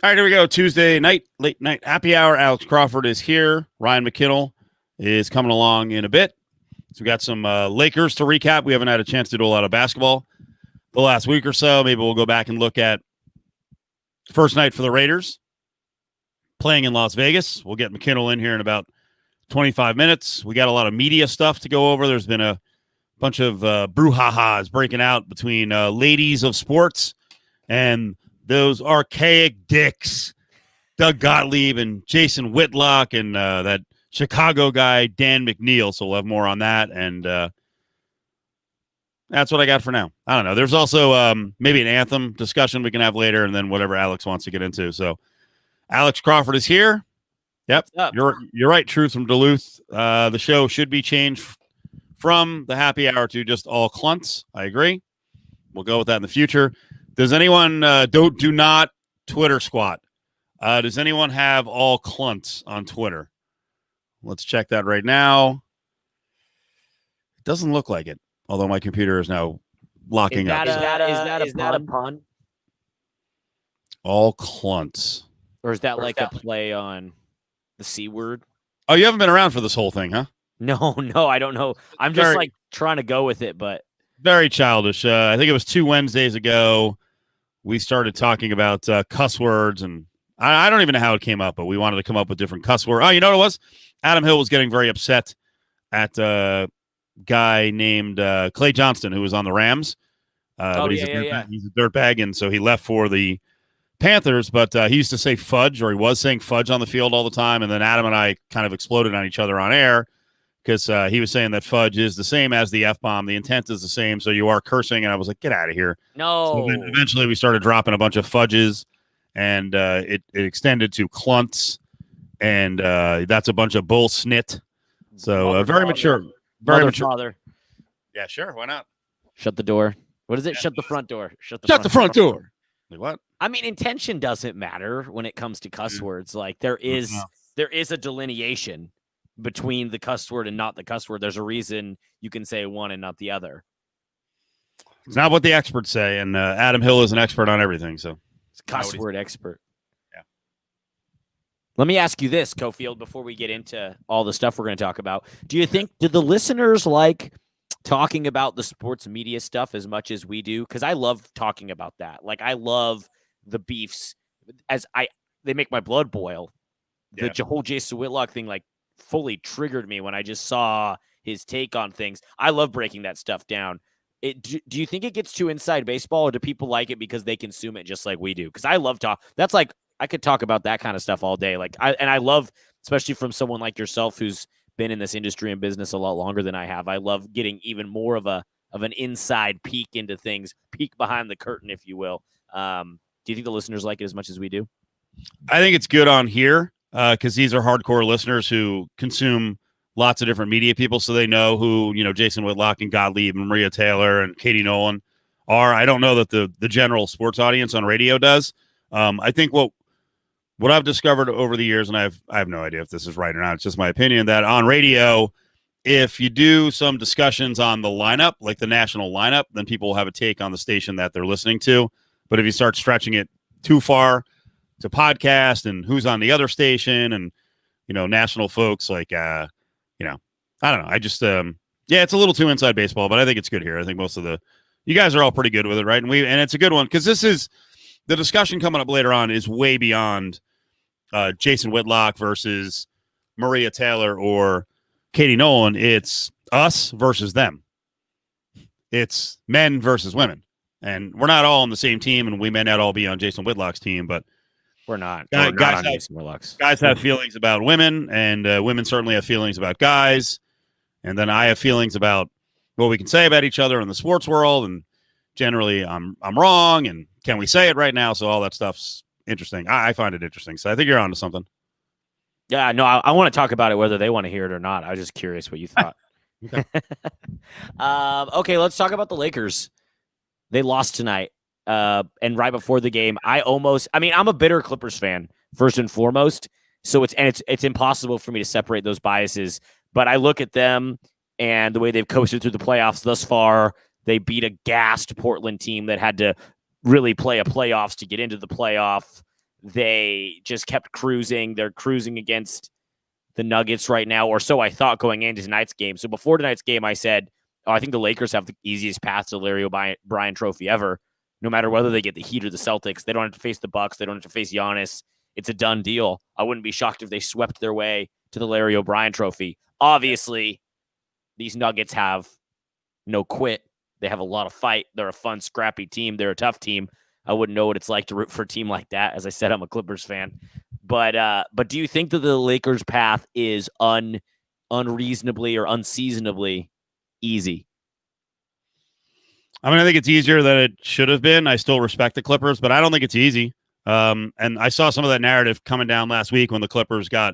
All right, here we go. Tuesday night, late night happy hour. Alex Crawford is here. Ryan McKinnell is coming along in a bit. So we got some Lakers to recap. We haven't had a chance to do a lot of basketball the last week or so. Maybe we'll go back and look at first night for the Raiders playing in Las Vegas. We'll get McKinnell in here in about 25 minutes. We got a lot of media stuff to go over. There's been a bunch of brouhahas breaking out between ladies of sports and those archaic dicks, Doug Gottlieb and Jason Whitlock and that Chicago guy, Dan McNeil. So we'll have more on that. And that's what I got for now. I don't know. There's also maybe an anthem discussion we can have later and then whatever Alex wants to get into. So Alex Crawford is here. Yep. You're right. Truth from Duluth. The show should be changed from the happy hour to just all clunts. I agree. We'll go with that in the future. Does anyone do not Twitter squat? Does anyone have all clunts on Twitter? Let's check that right now. It doesn't look like it, although my computer is now locking up. Is that a pun? All clunts. Or is that like a play on the C word? Oh, you haven't been around for this whole thing, huh? No, I don't know. I'm just trying to go with it, but very childish. I think it was 2 Wednesdays ago. We started talking about cuss words, and I don't even know how it came up, but we wanted to come up with different cuss words. Oh, you know what it was? Adam Hill was getting very upset at a guy named Clay Johnston, who was on the Rams. He's a dirtbag, and so he left for the Panthers, but he used to say fudge, or he was saying fudge on the field all the time, and then Adam and I kind of exploded on each other on air because he was saying that fudge is the same as the F-bomb. The intent is the same, so you are cursing, and I was like, get out of here. No. So then eventually we started dropping a bunch of fudges, and it extended to clunts, and that's a bunch of bull snit. So very mature. Very mature. Father. Yeah, sure. Why not? Shut the door. What is it? Yeah. Shut the front door. Shut the front door. Like what? I mean, intention doesn't matter when it comes to cuss words. Like there is a delineation between the cuss word and not the cuss word. There's a reason you can say one and not the other. It's not what the experts say, and Adam Hill is an expert on everything. So it's cuss word expert. Yeah. Let me ask you this, Cofield, before we get into all the stuff we're going to talk about. Do the listeners like talking about the sports media stuff as much as we do? Because I love talking about that. Like I love the beefs. They make my blood boil. The whole Jason Whitlock thing like fully triggered me when I just saw his take on things. I love breaking that stuff down. Do you think it gets too inside baseball, or do people like it because they consume it just like we do? Because I love talk. That's like I could talk about that kind of stuff all day. Like I love, especially from someone like yourself who's been in this industry and business a lot longer than I have. I love getting even more of an inside peek into things, peek behind the curtain, if you will. Do you think the listeners like it as much as we do? I think it's good on here because these are hardcore listeners who consume lots of different media people, so they know who, Jason Whitlock and Gottlieb and Maria Taylor and Katie Nolan are. I don't know that the general sports audience on radio does. I think what I've discovered over the years, and I have no idea if this is right or not, it's just my opinion, that on radio, if you do some discussions on the lineup, like the national lineup, then people will have a take on the station that they're listening to. But if you start stretching it too far to podcast and who's on the other station and, national folks, like, I don't know. I just, it's a little too inside baseball, but I think it's good here. I think most of you guys are all pretty good with it, right? And it's a good one because this is the discussion coming up later on is way beyond Jason Whitlock versus Maria Taylor or Katie Nolan. It's us versus them. It's men versus women. And we're not all on the same team, and we may not all be on Jason Whitlock's team, but we're not. Guys have feelings about women, and women certainly have feelings about guys. And then I have feelings about what we can say about each other in the sports world. And generally, I'm wrong. And can we say it right now? So all that stuff's interesting. I find it interesting. So I think you're onto something. Yeah, no, I want to talk about it whether they want to hear it or not. I was just curious what you thought. Okay, let's talk about the Lakers. They lost tonight. And right before the game, I'm a bitter Clippers fan, first and foremost. So it's impossible for me to separate those biases. But I look at them and the way they've coasted through the playoffs thus far. They beat a gassed Portland team that had to really play a playoffs to get into the playoff. they just kept cruising. They're cruising against the Nuggets right now, or so I thought going into tonight's game. So before tonight's game, I said, I think the Lakers have the easiest path to the Larry O'Brien Trophy ever. No matter whether they get the Heat or the Celtics, they don't have to face the Bucks. They don't have to face Giannis. It's a done deal. I wouldn't be shocked if they swept their way to the Larry O'Brien Trophy. Obviously, these Nuggets have no quit. They have a lot of fight. They're a fun, scrappy team. They're a tough team. I wouldn't know what it's like to root for a team like that. As I said, I'm a Clippers fan. But do you think that the Lakers' path is unreasonably or unseasonably easy? I mean, I think it's easier than it should have been. I still respect the Clippers, but I don't think it's easy. And I saw some of that narrative coming down last week when the Clippers got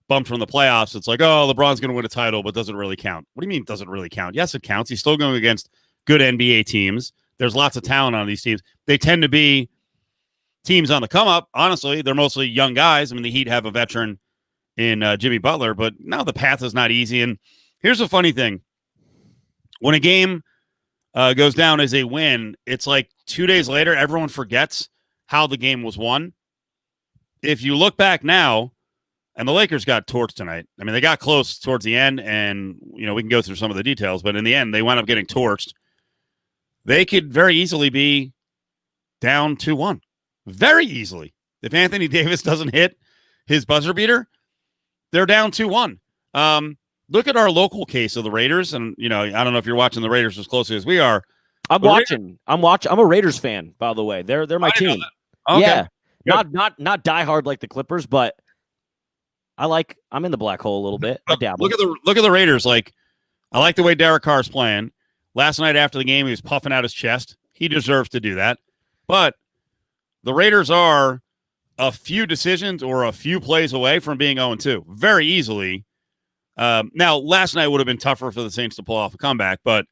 bumped from the playoffs. It's like, oh, LeBron's going to win a title, but doesn't really count. What do you mean it doesn't really count? Yes, it counts. He's still going against good NBA teams. There's lots of talent on these teams. They tend to be teams on the come up. Honestly, they're mostly young guys. I mean, the Heat have a veteran in Jimmy Butler, but no, the path is not easy. And here's the funny thing. When a game goes down as a win, it's like 2 days later, everyone forgets how the game was won. If you look back now, and the Lakers got torched tonight. I mean, they got close towards the end, and, you know, we can go through some of the details, but in the end, they wound up getting torched. They could very easily be down 2-1. Very easily. If Anthony Davis doesn't hit his buzzer beater, they're down 2-1. Look at our local case of the Raiders, and, you know, I don't know if you're watching the Raiders as closely as we are. I'm watching. I'm a Raiders fan, by the way. They're my team. Okay. Yeah. Good. Not diehard like the Clippers, but I'm in the black hole a little bit. I dabble. Look at the Raiders. Like, I like the way Derek Carr's playing. Last night after the game, he was puffing out his chest. He deserves to do that. But the Raiders are a few decisions or a few plays away from being 0-2 very easily. Now, last night would have been tougher for the Saints to pull off a comeback, but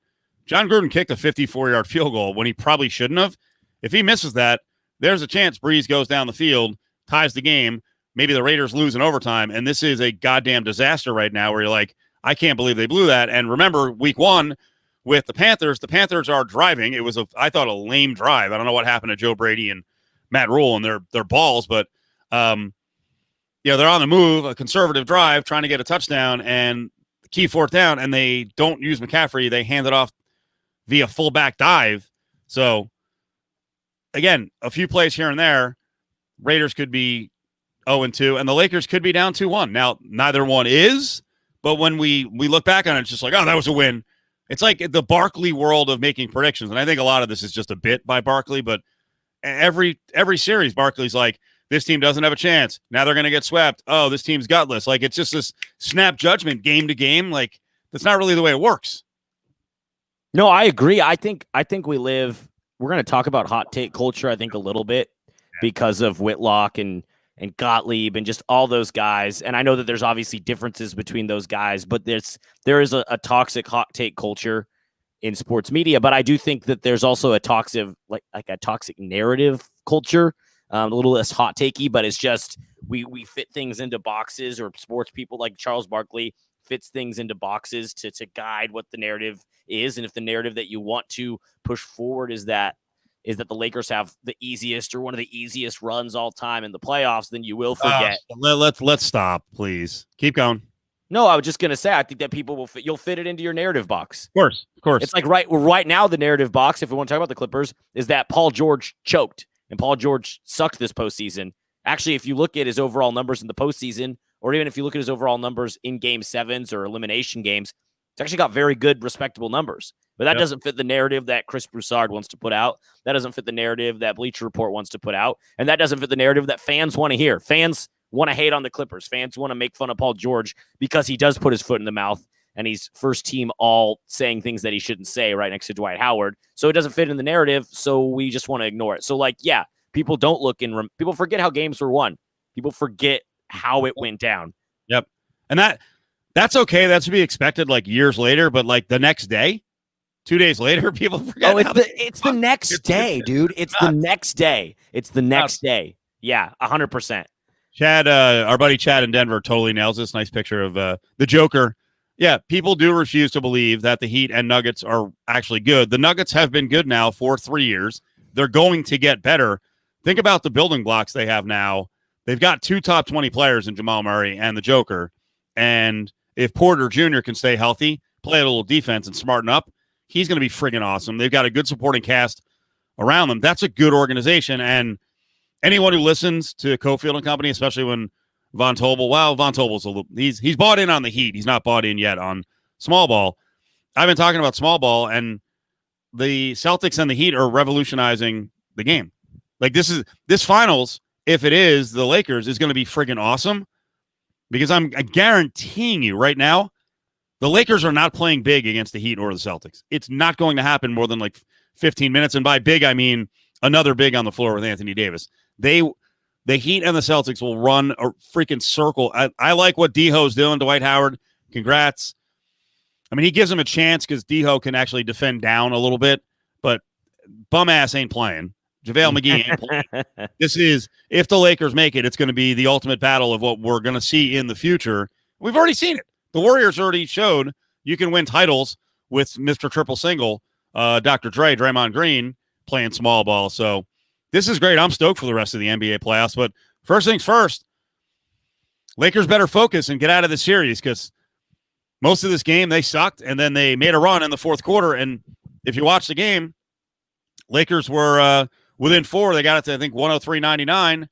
John Gruden kicked a 54-yard field goal when he probably shouldn't have. If he misses that, there's a chance Breeze goes down the field, ties the game. Maybe the Raiders lose in overtime, and this is a goddamn disaster right now where you're like, I can't believe they blew that. And remember, week one with the Panthers are driving. It was, I thought, a lame drive. I don't know what happened to Joe Brady and Matt Rule and their balls, but they're on the move, a conservative drive, trying to get a touchdown, and the key fourth down, and they don't use McCaffrey. They hand it off via fullback dive. So, again, a few plays here and there, Raiders could be 0-2, and the Lakers could be down 2-1. Now, neither one is, but when we look back on it, it's just like, oh, that was a win. It's like the Barkley world of making predictions, and I think a lot of this is just a bit by Barkley, but every series, Barkley's like, this team doesn't have a chance. Now they're going to get swept. Oh, this team's gutless. Like, it's just this snap judgment game to game. Like, that's not really the way it works. No, I agree. I think we're going to talk about hot take culture, I think, a little bit because of Whitlock and Gottlieb and just all those guys. And I know that there's obviously differences between those guys, but there is a toxic hot take culture in sports media. But I do think that there's also a toxic, like a toxic narrative culture, a little less hot takey, but it's just we fit things into boxes, or sports people like Charles Barkley fits things into boxes to guide what the narrative is. And if the narrative that you want to push forward is that the Lakers have the easiest or one of the easiest runs all time in the playoffs, then you will forget. Let's stop, please. Keep going. No, I was just going to say, I think that people you'll fit it into your narrative box. Of course. It's like right now, the narrative box, if we want to talk about the Clippers, is that Paul George choked and Paul George sucked this postseason. Actually, if you look at his overall numbers in the postseason, or even if you look at his overall numbers in game sevens or elimination games, it's actually got very good, respectable numbers. But that doesn't fit the narrative that Chris Broussard wants to put out. That doesn't fit the narrative that Bleacher Report wants to put out. And that doesn't fit the narrative that fans want to hear. Fans want to hate on the Clippers. Fans want to make fun of Paul George because he does put his foot in the mouth and he's first team all saying things that he shouldn't say right next to Dwight Howard. So it doesn't fit in the narrative, so we just want to ignore it. So, people don't look in. People forget how games were won. People forget how it went down. Yep. And that's okay. That's to be expected years later, but the next day, 2 days later, people forget. Oh, it's the next day, dude. It's the next day. It's the next day. Yeah, 100%. Chad, our buddy Chad in Denver totally nails this. Nice picture of the Joker. Yeah, people do refuse to believe that the Heat and Nuggets are actually good. The Nuggets have been good now for 3 years. They're going to get better. think about the building blocks they have now. They've got 2 top 20 players in Jamal Murray and the Joker. And if Porter Jr. can stay healthy, play a little defense and smarten up, he's going to be friggin' awesome. They've got a good supporting cast around them. That's a good organization. And anyone who listens to Cofield and company, especially when Von Tobel's he's bought in on the Heat. He's not bought in yet on small ball. I've been talking about small ball, and the Celtics and the Heat are revolutionizing the game. Like this finals, if it is the Lakers, is going to be friggin' awesome, because I'm guaranteeing you right now, the Lakers are not playing big against the Heat or the Celtics. It's not going to happen more than like 15 minutes. And by big, I mean another big on the floor with Anthony Davis. The Heat and the Celtics will run a freaking circle. I like what D-Ho's doing, Dwight Howard. Congrats. I mean, he gives him a chance because D-Ho can actually defend down a little bit, but bum ass ain't playing. JaVale McGee ain't playing. This is, if the Lakers make it, it's going to be the ultimate battle of what we're going to see in the future. We've already seen it. The Warriors already showed you can win titles with Mr. Triple Single, Dr. Dre, Draymond Green, playing small ball. So this is great. I'm stoked for the rest of the NBA playoffs. But first things first, Lakers better focus and get out of the series, because most of this game they sucked, and then they made a run in the fourth quarter. And if you watch the game, Lakers were within 4. They got it to, I think, 103-99.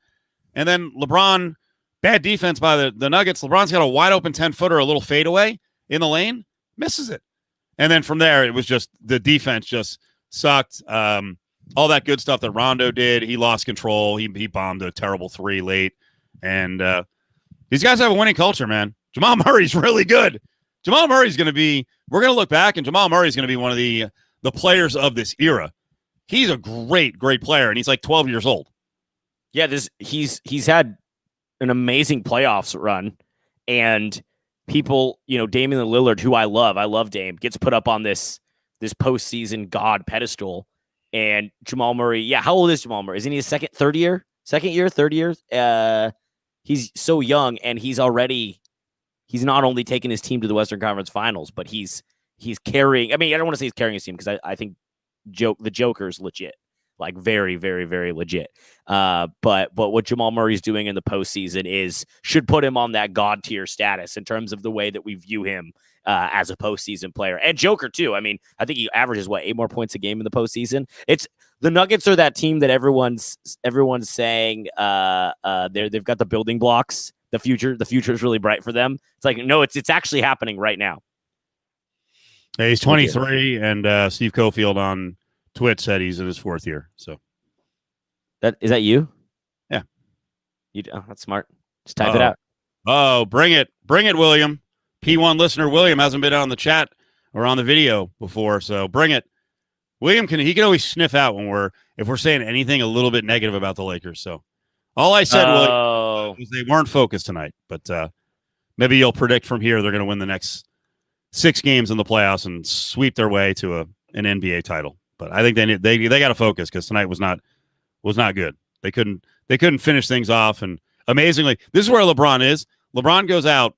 And then LeBron, bad defense by the Nuggets. LeBron's got a wide open 10-footer, a little fadeaway in the lane, misses it. And then from there, it was just the defense just sucked. All that good stuff that Rondo did, he lost control. He bombed a terrible 3 late. And these guys have a winning culture, man. Jamal Murray's really good. Jamal Murray's going to be, we're going to look back, and Jamal Murray's going to be one of the players of this era. He's a great, great player, and he's like 12 years old. Yeah, he's had an amazing playoffs run, and people, Damian Lillard, who I love Dame, gets put up on this postseason god pedestal. And Jamal Murray, how old is Jamal Murray? Isn't he his third year? He's so young, and he's not only taking his team to the Western Conference Finals, but he's carrying. I mean, I don't want to say he's carrying his team, because I think the Joker's legit, like very, very, very legit. But what Jamal Murray's doing in the postseason should put him on that god tier status in terms of the way that we view him as a postseason player. And Joker too. I mean, I think he averages 8 more points a game in the postseason. It's the Nuggets are that team that everyone's saying they've got the building blocks. The future is really bright for them. It's like, no, it's actually happening right now. Yeah, he's 23, and Steve Cofield on Twitch said he's in his 4th year. So is that you? Yeah. That's smart. Just type it out. Oh, bring it, William. P1 listener William hasn't been on the chat or on the video before, so bring it. William can always sniff out if we're saying anything a little bit negative about the Lakers. So all I said, William, was they weren't focused tonight. But maybe you'll predict from here they're going to win the next 6 games in the playoffs and sweep their way to an NBA title. But I think they got to focus, because tonight was not good. They couldn't finish things off. And amazingly, this is where LeBron is. LeBron goes out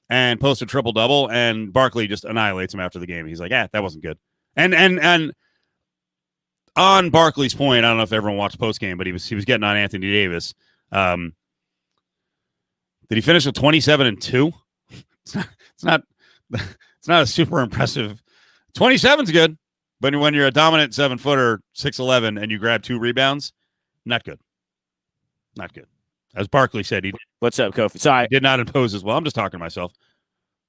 and posts a triple-double, and Barkley just annihilates him after the game. He's like, that wasn't good. And on Barkley's point, I don't know if everyone watched post-game, but he was getting on Anthony Davis. Did he finish with 27-2? It's not a super impressive. 27's good, but when you're a dominant 7-footer, 6'11", and you grab 2 rebounds, not good. Not good. As Barkley said, he did. What's up, Kofi? Sorry, did not impose as well. I'm just talking to myself.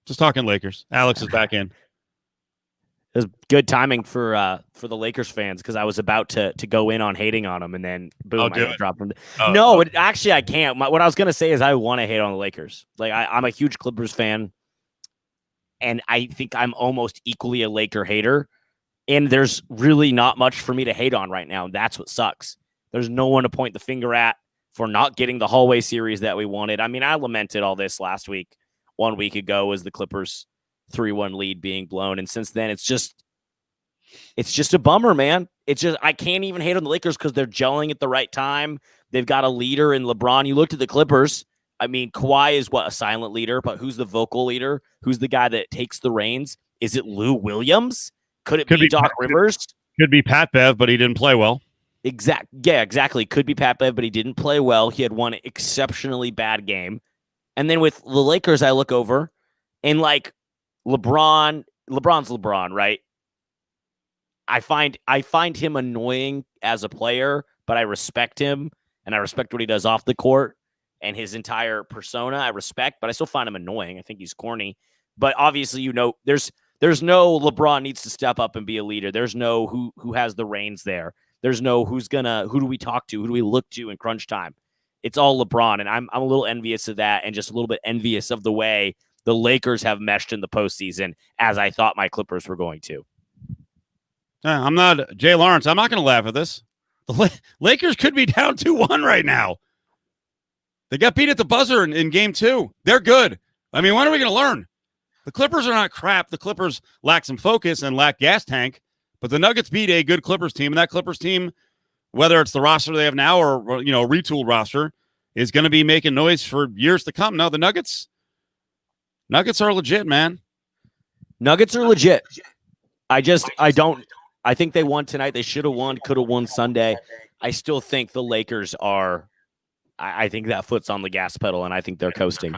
Just talking Lakers. Alex is back in. It was good timing for the Lakers fans, because I was about to go in on hating on them, and then boom, I dropped them. Actually, I can't. What I was gonna say is I want to hate on the Lakers. Like I'm a huge Clippers fan, and I think I'm almost equally a Laker hater. And there's really not much for me to hate on right now. That's what sucks. There's no one to point the finger at for not getting the hallway series that we wanted. I mean, I lamented all this last week. 1 week ago was the Clippers 3-1 lead being blown. And since then, it's just a bummer, man. I can't even hate on the Lakers because they're gelling at the right time. They've got a leader in LeBron. You looked at the Clippers. I mean, Kawhi is a silent leader, but who's the vocal leader? Who's the guy that takes the reins? Is it Lou Williams? Could it be Doc Rivers? Could be Pat Bev, but he didn't play well. Exactly. Could be Pat Bev, but he didn't play well. He had one exceptionally bad game. And then with the Lakers, I look over and like LeBron's LeBron, right? I find him annoying as a player, but I respect him and I respect what he does off the court and his entire persona. I respect, but I still find him annoying. I think he's corny. But obviously, there's no LeBron needs to step up and be a leader. There's no who has the reins there. There's no who do we talk to? Who do we look to in crunch time? It's all LeBron, and I'm a little envious of that and just a little bit envious of the way the Lakers have meshed in the postseason as I thought my Clippers were going to. I'm not Jay Lawrence. I'm not going to laugh at this. The Lakers could be down 2-1 right now. They got beat at the buzzer in game 2. They're good. I mean, when are we going to learn? The Clippers are not crap. The Clippers lack some focus and lack gas tank, but the Nuggets beat a good Clippers team, and that Clippers team, whether it's the roster they have now or a retooled roster, is going to be making noise for years to come. No, the Nuggets are legit, man. Nuggets are legit. I think they won tonight. They should have won, could have won Sunday. I still think the Lakers are. I think that foot's on the gas pedal, and I think they're coasting.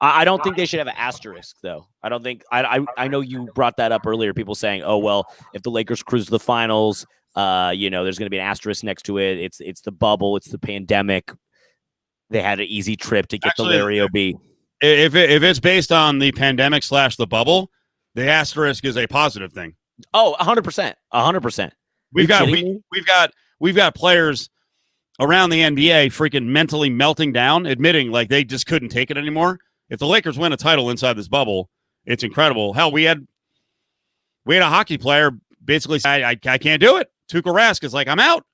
I don't think they should have an asterisk, though. I don't think. I know you brought that up earlier. People saying, "Oh well, if the Lakers cruise to the finals, there's going to be an asterisk next to it. It's the bubble. It's the pandemic. They had an easy trip to get to Larry O.B." If it's based on the pandemic / the bubble, the asterisk is a positive thing. Oh, 100%, 100%. We've got players around the NBA freaking mentally melting down, admitting like they just couldn't take it anymore. If the Lakers win a title inside this bubble, it's incredible. Hell, we had a hockey player basically say, I can't do it. Tuukka Rask is like, I'm out.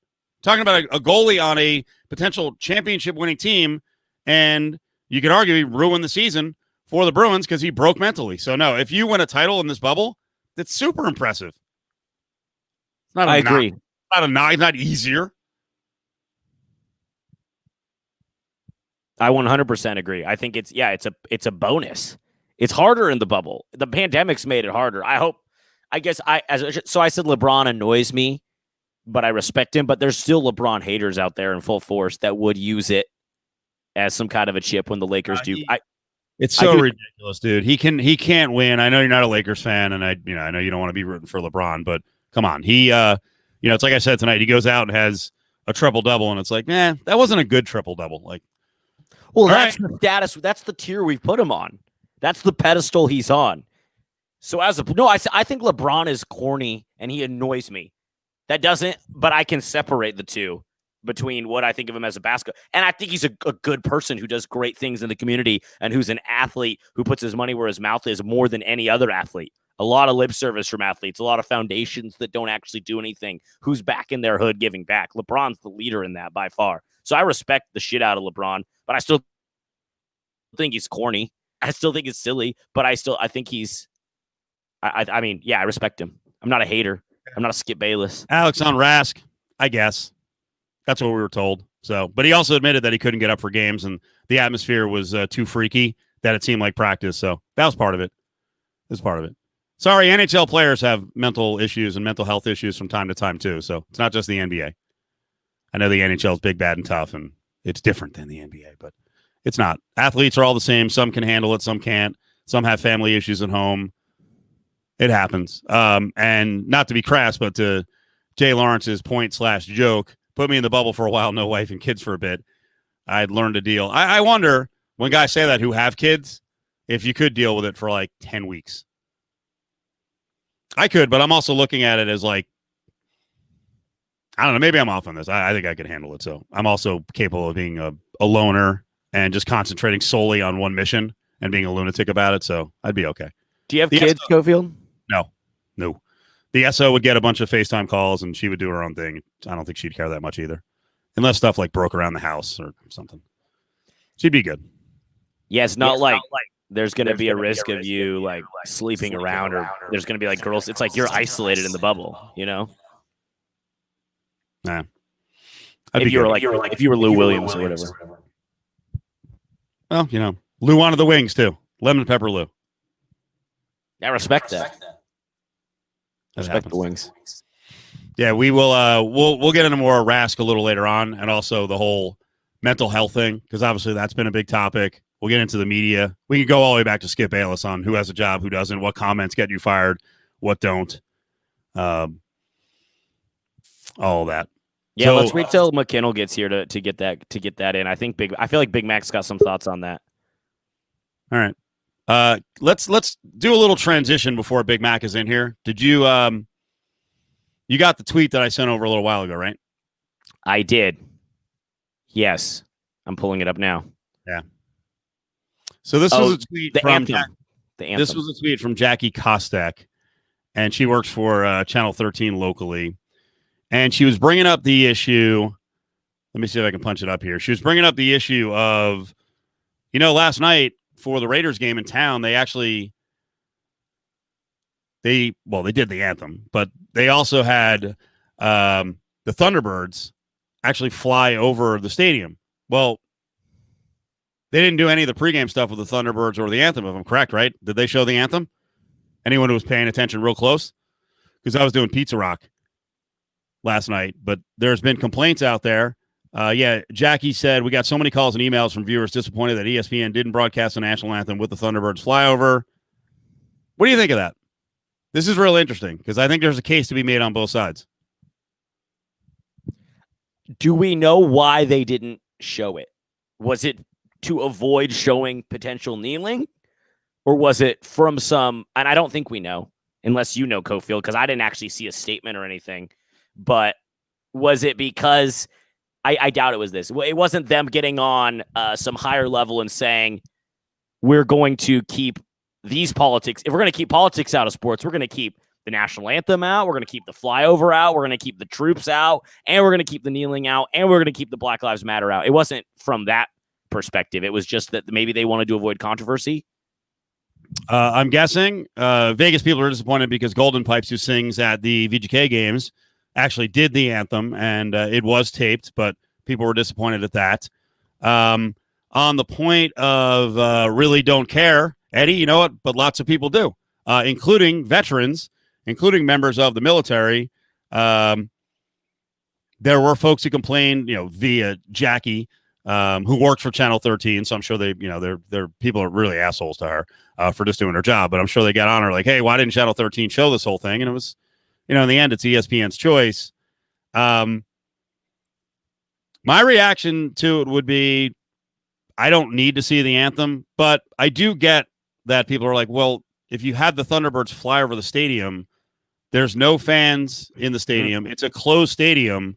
Talking about a goalie on a potential championship winning team, and you could argue he ruined the season for the Bruins because he broke mentally. So no, if you win a title in this bubble, that's super impressive. I agree. It's not easier. I 100% agree. I think it's a bonus. It's harder in the bubble. The pandemic's made it harder. I said LeBron annoys me, but I respect him. But there's still LeBron haters out there in full force that would use it as some kind of a chip when the Lakers do. It's so ridiculous, dude. He can't win. I know you're not a Lakers fan, and I know you don't want to be rooting for LeBron, but come on. He it's like I said tonight, he goes out and has a triple-double, and it's like, that wasn't a good triple-double. Like, well, that's the status. That's the tier we've put him on. That's the pedestal he's on. So I think LeBron is corny and he annoys me. But I can separate the two between what I think of him as a basketball. And I think he's a good person who does great things in the community and who's an athlete who puts his money where his mouth is more than any other athlete. A lot of lip service from athletes, a lot of foundations that don't actually do anything. Who's back in their hood giving back? LeBron's the leader in that by far. So I respect the shit out of LeBron, but I still think he's corny. I still think it's silly, but I think he's, I respect him. I'm not a hater. I'm not a Skip Bayless. Alex on Rask, I guess. That's what we were told. So, but he also admitted that he couldn't get up for games and the atmosphere was too freaky that it seemed like practice. So that was part of it. Sorry, NHL players have mental issues and mental health issues from time to time too. So it's not just the NBA. I know the NHL is big, bad, and tough, and it's different than the NBA, but it's not. Athletes are all the same. Some can handle it, some can't. Some have family issues at home. It happens. And not to be crass, but to Jay Lawrence's point / joke, put me in the bubble for a while, no wife and kids for a bit. I'd learned to deal. I wonder, when guys say that who have kids, if you could deal with it for like 10 weeks. I could, but I'm also looking at it as like, I don't know, maybe I'm off on this. I think I could handle it. So I'm also capable of being a loner and just concentrating solely on one mission and being a lunatic about it. So I'd be okay. Do you have kids, Cofield? No. The SO would get a bunch of FaceTime calls and she would do her own thing. I don't think she'd care that much either. Unless stuff like broke around the house or something. She'd be good. Yeah, it's not like there's going to be a risk of you like sleeping around or there's going to be like girls. It's like you're isolated in the bubble, you know? Nah. If you were Lou Williams or whatever. Well, Lou wanted the wings too. Lemon pepper Lou. I respect that. Respect the wings. Yeah, we will. We'll get into more Rask a little later on, and also the whole mental health thing, because obviously that's been a big topic. We'll get into the media. We can go all the way back to Skip Bayless on who has a job, who doesn't, what comments get you fired, what don't, all that. Yeah, so, let's wait till McKinnell gets here to get that in. I feel like Big Mac's got some thoughts on that. All right. Let's do a little transition before Big Mac is in here. Did you you got the tweet that I sent over a little while ago, right? I did. Yes. I'm pulling it up now. Yeah. So this was a tweet from anthem. This was a tweet from Jackie Kostek, and she works for Channel 13 locally. And she was bringing up the issue. Let me see if I can punch it up here. She was bringing up the issue of, last night for the Raiders game in town, they did the anthem, but they also had the Thunderbirds actually fly over the stadium. Well, they didn't do any of the pregame stuff with the Thunderbirds or the anthem, if I'm correct, right? Did they show the anthem? Anyone who was paying attention real close? Because I was doing Pizza Rock last night, but there's been complaints out there. Jackie said, we got so many calls and emails from viewers disappointed that ESPN didn't broadcast the national anthem with the Thunderbirds flyover. What do you think of that? This is real interesting because I think there's a case to be made on both sides. Do we know why they didn't show it? Was it to avoid showing potential kneeling? Or was it from some, and I don't think we know, unless you know, Cofield, because I didn't actually see a statement or anything. But was it because, I doubt it was this. It wasn't them getting on some higher level and saying, we're going to keep these politics. If we're going to keep politics out of sports, we're going to keep the national anthem out. We're going to keep the flyover out. We're going to keep the troops out. And we're going to keep the kneeling out. And we're going to keep the Black Lives Matter out. It wasn't from that perspective. It was just that maybe they wanted to avoid controversy. I'm guessing Vegas people are disappointed because Golden Pipes, who sings at the VGK games, actually did the anthem, and it was taped, but people were disappointed at that. On the point of really don't care, Eddie, you know what? But lots of people do, including veterans, including members of the military. There were folks who complained, via Jackie, who works for Channel 13. So I'm sure they're people are really assholes to her for just doing her job. But I'm sure they got on her like, hey, why didn't Channel 13 show this whole thing? And it was, in the end, it's ESPN's choice. My reaction to it would be, I don't need to see the anthem, but I do get that people are like, well, if you had the Thunderbirds fly over the stadium, there's no fans in the stadium. It's a closed stadium.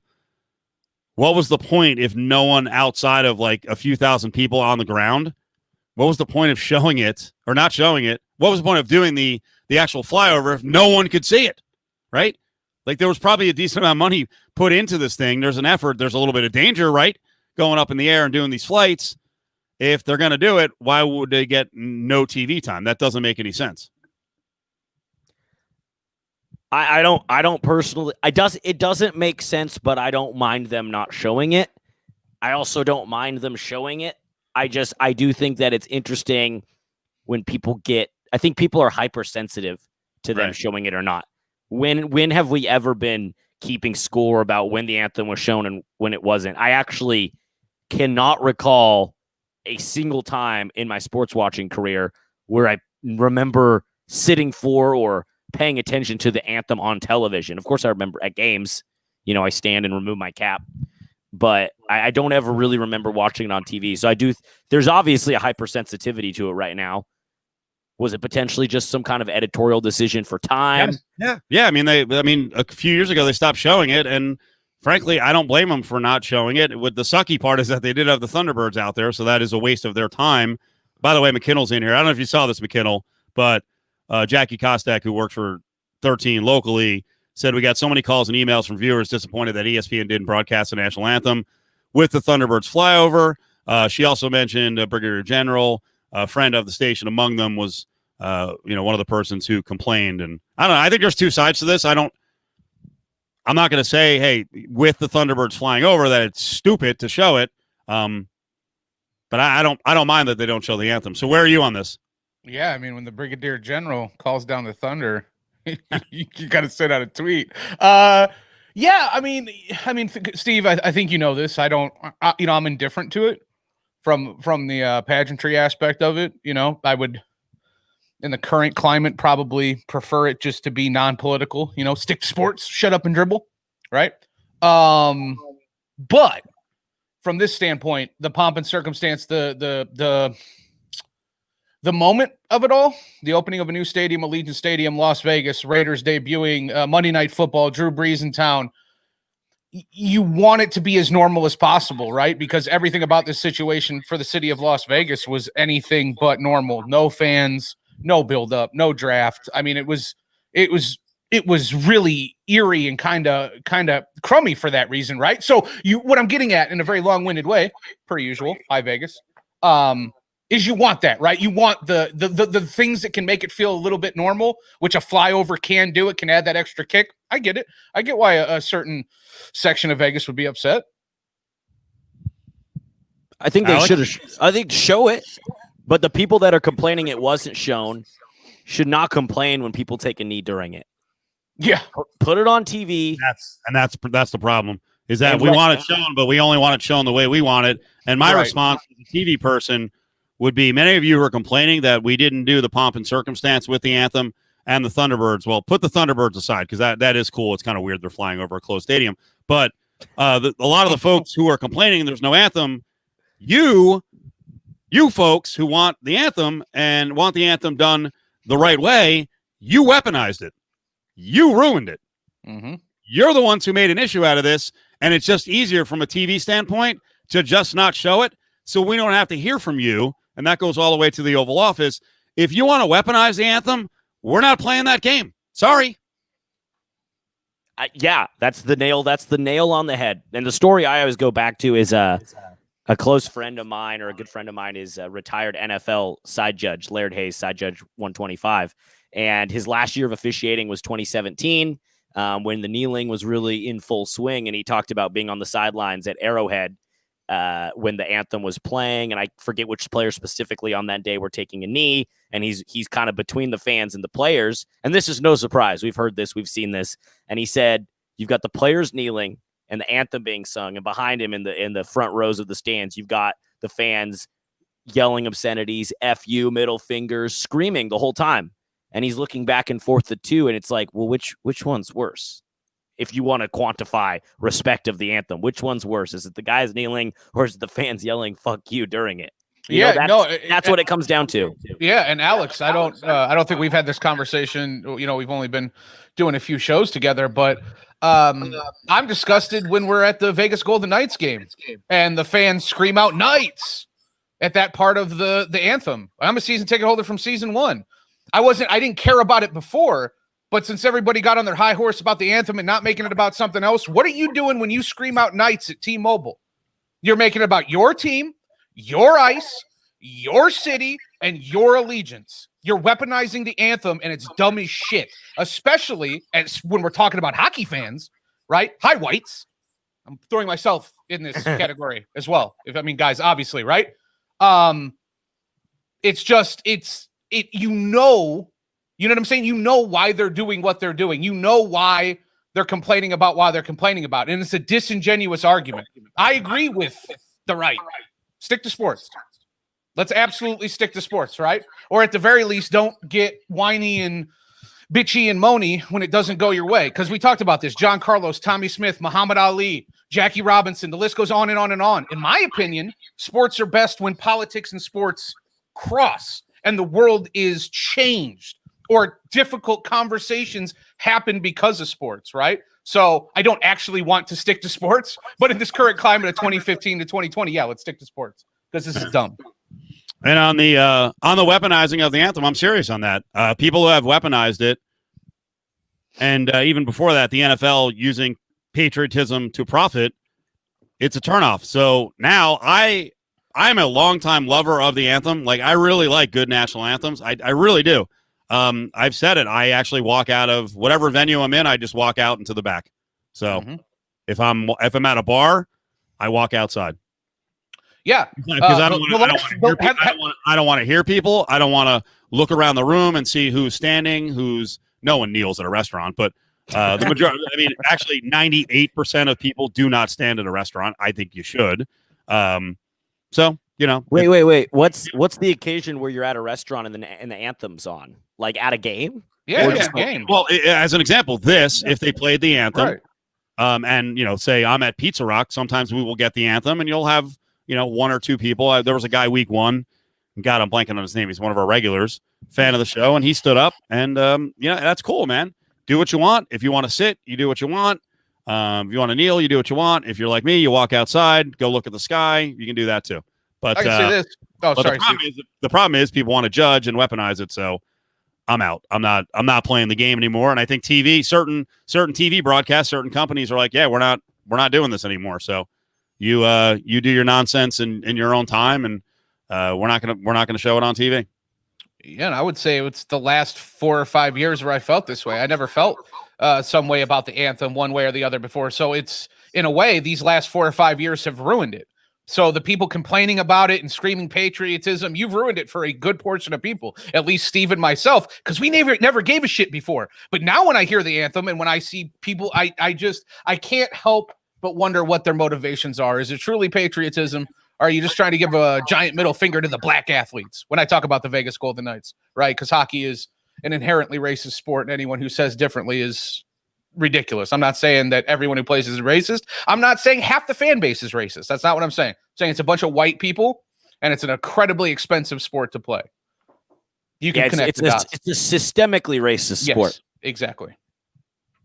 What was the point if no one outside of like a few thousand people on the ground? What was the point of showing it or not showing it? What was the point of doing the actual flyover if no one could see it, right? Like there was probably a decent amount of money put into this thing. There's an effort. There's a little bit of danger, right? Going up in the air and doing these flights. If they're going to do it, why would they get no TV time? That doesn't make any sense. I don't personally, it doesn't make sense, but I don't mind them not showing it. I also don't mind them showing it. I do think that it's interesting when I think people are hypersensitive to them showing it or not. When have we ever been keeping score about when the anthem was shown and when it wasn't? I actually cannot recall a single time in my sports watching career where I remember sitting for or paying attention to the anthem on television. Of course, I remember at games, I stand and remove my cap, but I don't ever really remember watching it on TV. So there's obviously a hypersensitivity to it right now. Was it potentially just some kind of editorial decision for time? Yes. Yeah. I mean, a few years ago they stopped showing it, and frankly, I don't blame them for not showing it. With the sucky part is that they did have the Thunderbirds out there, so that is a waste of their time. By the way, McKinnell's in here. I don't know if you saw this, McKinnell, but Jackie Kostek, who works for 13 locally, said we got so many calls and emails from viewers disappointed that ESPN didn't broadcast the national anthem with the Thunderbirds flyover. She also mentioned Brigadier General. A friend of the station among them was, one of the persons who complained. And I don't know. I think there's two sides to this. I'm not going to say, hey, with the Thunderbirds flying over, that it's stupid to show it. But I don't mind that they don't show the anthem. So where are you on this? Yeah, I mean, when the Brigadier General calls down the Thunder, you got to send out a tweet. Yeah, I mean, Steve, I think you know this. I'm indifferent to it from the pageantry aspect of it. I would, in the current climate, probably prefer it just to be non-political. Stick to sports, shut up and dribble, right? But from this standpoint, the pomp and circumstance, the moment of it all, the opening of a new stadium, Allegiant Stadium, Las Vegas, Raiders debuting, Monday Night Football, Drew Brees in town. You want it to be as normal as possible, right? Because everything about this situation for the city of Las Vegas was anything but normal. No fans, no build-up, no draft. I mean, it was really eerie and kind of crummy for that reason, right? So what I'm getting at in a very long-winded way, per usual, hi Vegas, is you want that, right? You want the things that can make it feel a little bit normal, which a flyover can do. It can add that extra kick. I get it. I get why a certain section of Vegas would be upset. I think they should have. I think show it, but the people that are complaining it wasn't shown should not complain when people take a knee during it. Yeah, put it on TV. That's the problem. Is that we want it shown, but we only want it shown the way we want it. And my response as a TV person would be, many of you who are complaining that we didn't do the pomp and circumstance with the anthem and the Thunderbirds. Well, put the Thunderbirds aside, because that is cool. It's kind of weird they're flying over a closed stadium. But a lot of the folks who are complaining there's no anthem, you folks who want the anthem and want the anthem done the right way, you weaponized it. You ruined it. Mm-hmm. You're the ones who made an issue out of this, and it's just easier from a TV standpoint to just not show it, so we don't have to hear from you. And that goes all the way to the Oval Office. If you want to weaponize the anthem, we're not playing that game. Sorry. Yeah, that's the nail. That's the nail on the head. And the story I always go back to is a close friend of mine, or a good friend of mine, is a retired NFL side judge, Laird Hayes, side judge 125. And his last year of officiating was 2017, when the kneeling was really in full swing. And he talked about being on the sidelines at Arrowhead when the anthem was playing, and I forget which players specifically on that day were taking a knee, and he's kind of between the fans and the players. And this is no surprise. We've heard this. We've seen this. And he said, you've got the players kneeling and the anthem being sung, and behind him in the front rows of the stands, you've got the fans yelling obscenities, F you, middle fingers, screaming the whole time. And he's looking back and forth the two, and it's like, well, which one's worse? If you want to quantify respect of the anthem, which one's worse? Is it the guys kneeling, or is it the fans yelling "fuck you" during it? That's what it comes down to. Yeah, and Alex, I don't think we've had this conversation. We've only been doing a few shows together, but I'm disgusted when we're at the Vegas Golden Knights game and the fans scream out "Knights" at that part of the anthem. I'm a season ticket holder from season 1. I didn't care about it before. But since everybody got on their high horse about the anthem and not making it about something else, what are you doing when you scream out Knights at T-Mobile? You're making it about your team, your ice, your city, and your allegiance. You're weaponizing the anthem, and it's dumb as shit, especially when we're talking about hockey fans, right? Hi, whites. I'm throwing myself in this category as well. Guys, obviously, right? You know what I'm saying? You know why they're doing what they're doing. You know why they're complaining about why they're complaining about. And it's a disingenuous argument. I agree with the right. Stick to sports. Let's absolutely stick to sports, right? Or at the very least, don't get whiny and bitchy and moany when it doesn't go your way. Because we talked about this. John Carlos, Tommy Smith, Muhammad Ali, Jackie Robinson. The list goes on and on and on. In my opinion, sports are best when politics and sports cross and the world is changed, or difficult conversations happen because of sports, right? So I don't actually want to stick to sports, but in this current climate of 2015 to 2020, yeah, let's stick to sports because this is dumb. And on the weaponizing of the anthem, I'm serious on that. People who have weaponized it, and even before that, the NFL using patriotism to profit, it's a turnoff. So now I'm a longtime lover of the anthem. Like, I really like good national anthems. I really do. I've said it. I actually walk out of whatever venue I'm in. I just walk out into the back. So if I'm at a bar, I walk outside. Yeah, because I don't want to hear people. I don't want to look around the room and see who's standing, no one kneels at a restaurant, but The majority, I mean, actually 98% of people do not stand at a restaurant. I think you should. So, Wait. What's the occasion where you're at a restaurant and the anthem's on? Like at a game? Yeah, just game. Well, as an example, if they played the anthem, Right. and say I'm at Pizza Rock, sometimes we will get the anthem, and you'll have one or two people. There was a guy week one, God, I'm blanking on his name. He's one of our regulars, fan of the show, and he stood up, and that's cool, man. Do what you want. If you want to sit, you do what you want. If you want to kneel, you do what you want. If you're like me, you walk outside, go look at the sky. You can do that too. But I can say this. Oh, sorry. The problem is people want to judge and weaponize it. So I'm out. I'm not playing the game anymore. And I think certain TV broadcasts, certain companies are like, yeah, we're not doing this anymore. So you do your nonsense in your own time, and we're not gonna show it on TV. Yeah, and I would say it's the last 4 or 5 years where I felt this way. I never felt some way about the anthem one way or the other before. So it's, in a way, these last 4 or 5 years have ruined it. So the people complaining about it and screaming patriotism, you've ruined it for a good portion of people, at least Steve and myself, because we never gave a shit before. But now when I hear the anthem and when I see people, I can't help but wonder what their motivations are. Is it truly patriotism? Or are you just trying to give a giant middle finger to the black athletes when I talk about the Vegas Golden Knights, right? Because hockey is an inherently racist sport, and anyone who says differently is ridiculous. I'm not saying that everyone who plays is racist. I'm not saying half the fan base is racist. That's not what I'm saying. I'm saying it's a bunch of white people, and it's an incredibly expensive sport to play. You can connect the dots. It's a systemically racist sport. Yes, exactly.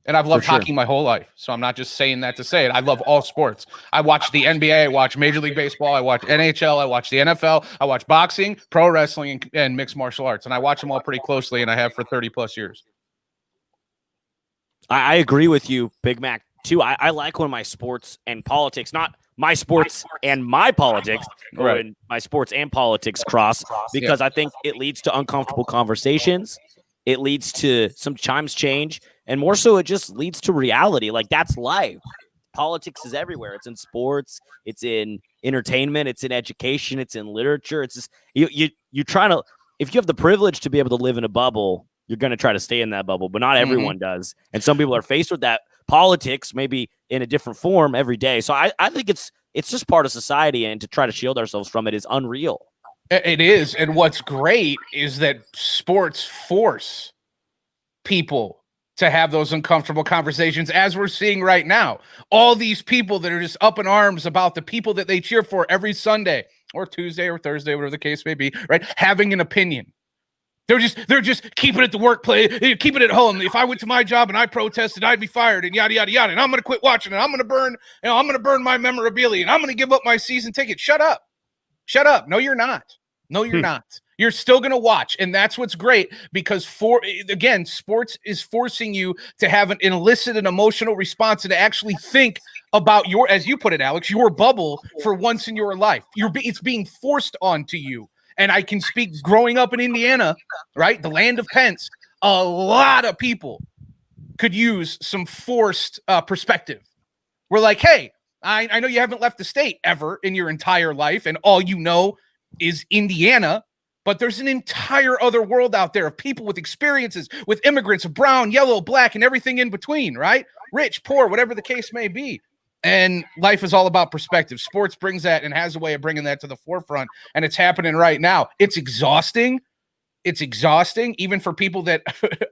And I've loved hockey my whole life, so I'm not just saying that to say it. I love all sports. I watch the NBA, I watch Major League Baseball, I watch NHL, I watch the NFL, I watch boxing, pro wrestling, and mixed martial arts, and I watch them all pretty closely, and I have for 30-plus years. I agree with you, Big Mac, too. I like when my sports and politics, not my sports and my politics, or when my sports and politics cross, because I think it leads to uncomfortable conversations. It leads to sometimes change. And more so, it just leads to reality. Like, that's life. Politics is everywhere. It's in sports. It's in entertainment. It's in education. It's in literature. It's just you try to, if you have the privilege to be able to live in a bubble, you're going to try to stay in that bubble. But not everyone does. And some people are faced with that politics, maybe in a different form every day. So I think it's just part of society, and to try to shield ourselves from it is unreal. It is. And what's great is that sports force people to have those uncomfortable conversations, as we're seeing right now. All these people that are just up in arms about the people that they cheer for every Sunday or Tuesday or Thursday, whatever the case may be, right? Having an opinion. They're just keeping it the workplace, keeping it at home. If I went to my job and I protested, I'd be fired, and yada, yada, yada. And I'm going to quit watching, and I'm going to burn my memorabilia, and I'm going to give up my season ticket. Shut up. Shut up. No, you're not. No, you're not. You're still going to watch. And that's what's great, because sports is forcing you to have an elicit an emotional response and to actually think about your, as you put it, Alex, your bubble for once in your life. It's being forced onto you. And I can speak growing up in Indiana, right? The land of Pence. A lot of people could use some forced perspective. We're like, hey, I know you haven't left the state ever in your entire life, and all you know is Indiana. But there's an entire other world out there of people with experiences, with immigrants of brown, yellow, black, and everything in between, right? Rich, poor, whatever the case may be. And life is all about perspective. Sports brings that and has a way of bringing that to the forefront. And it's happening right now. It's exhausting. It's exhausting, even for people that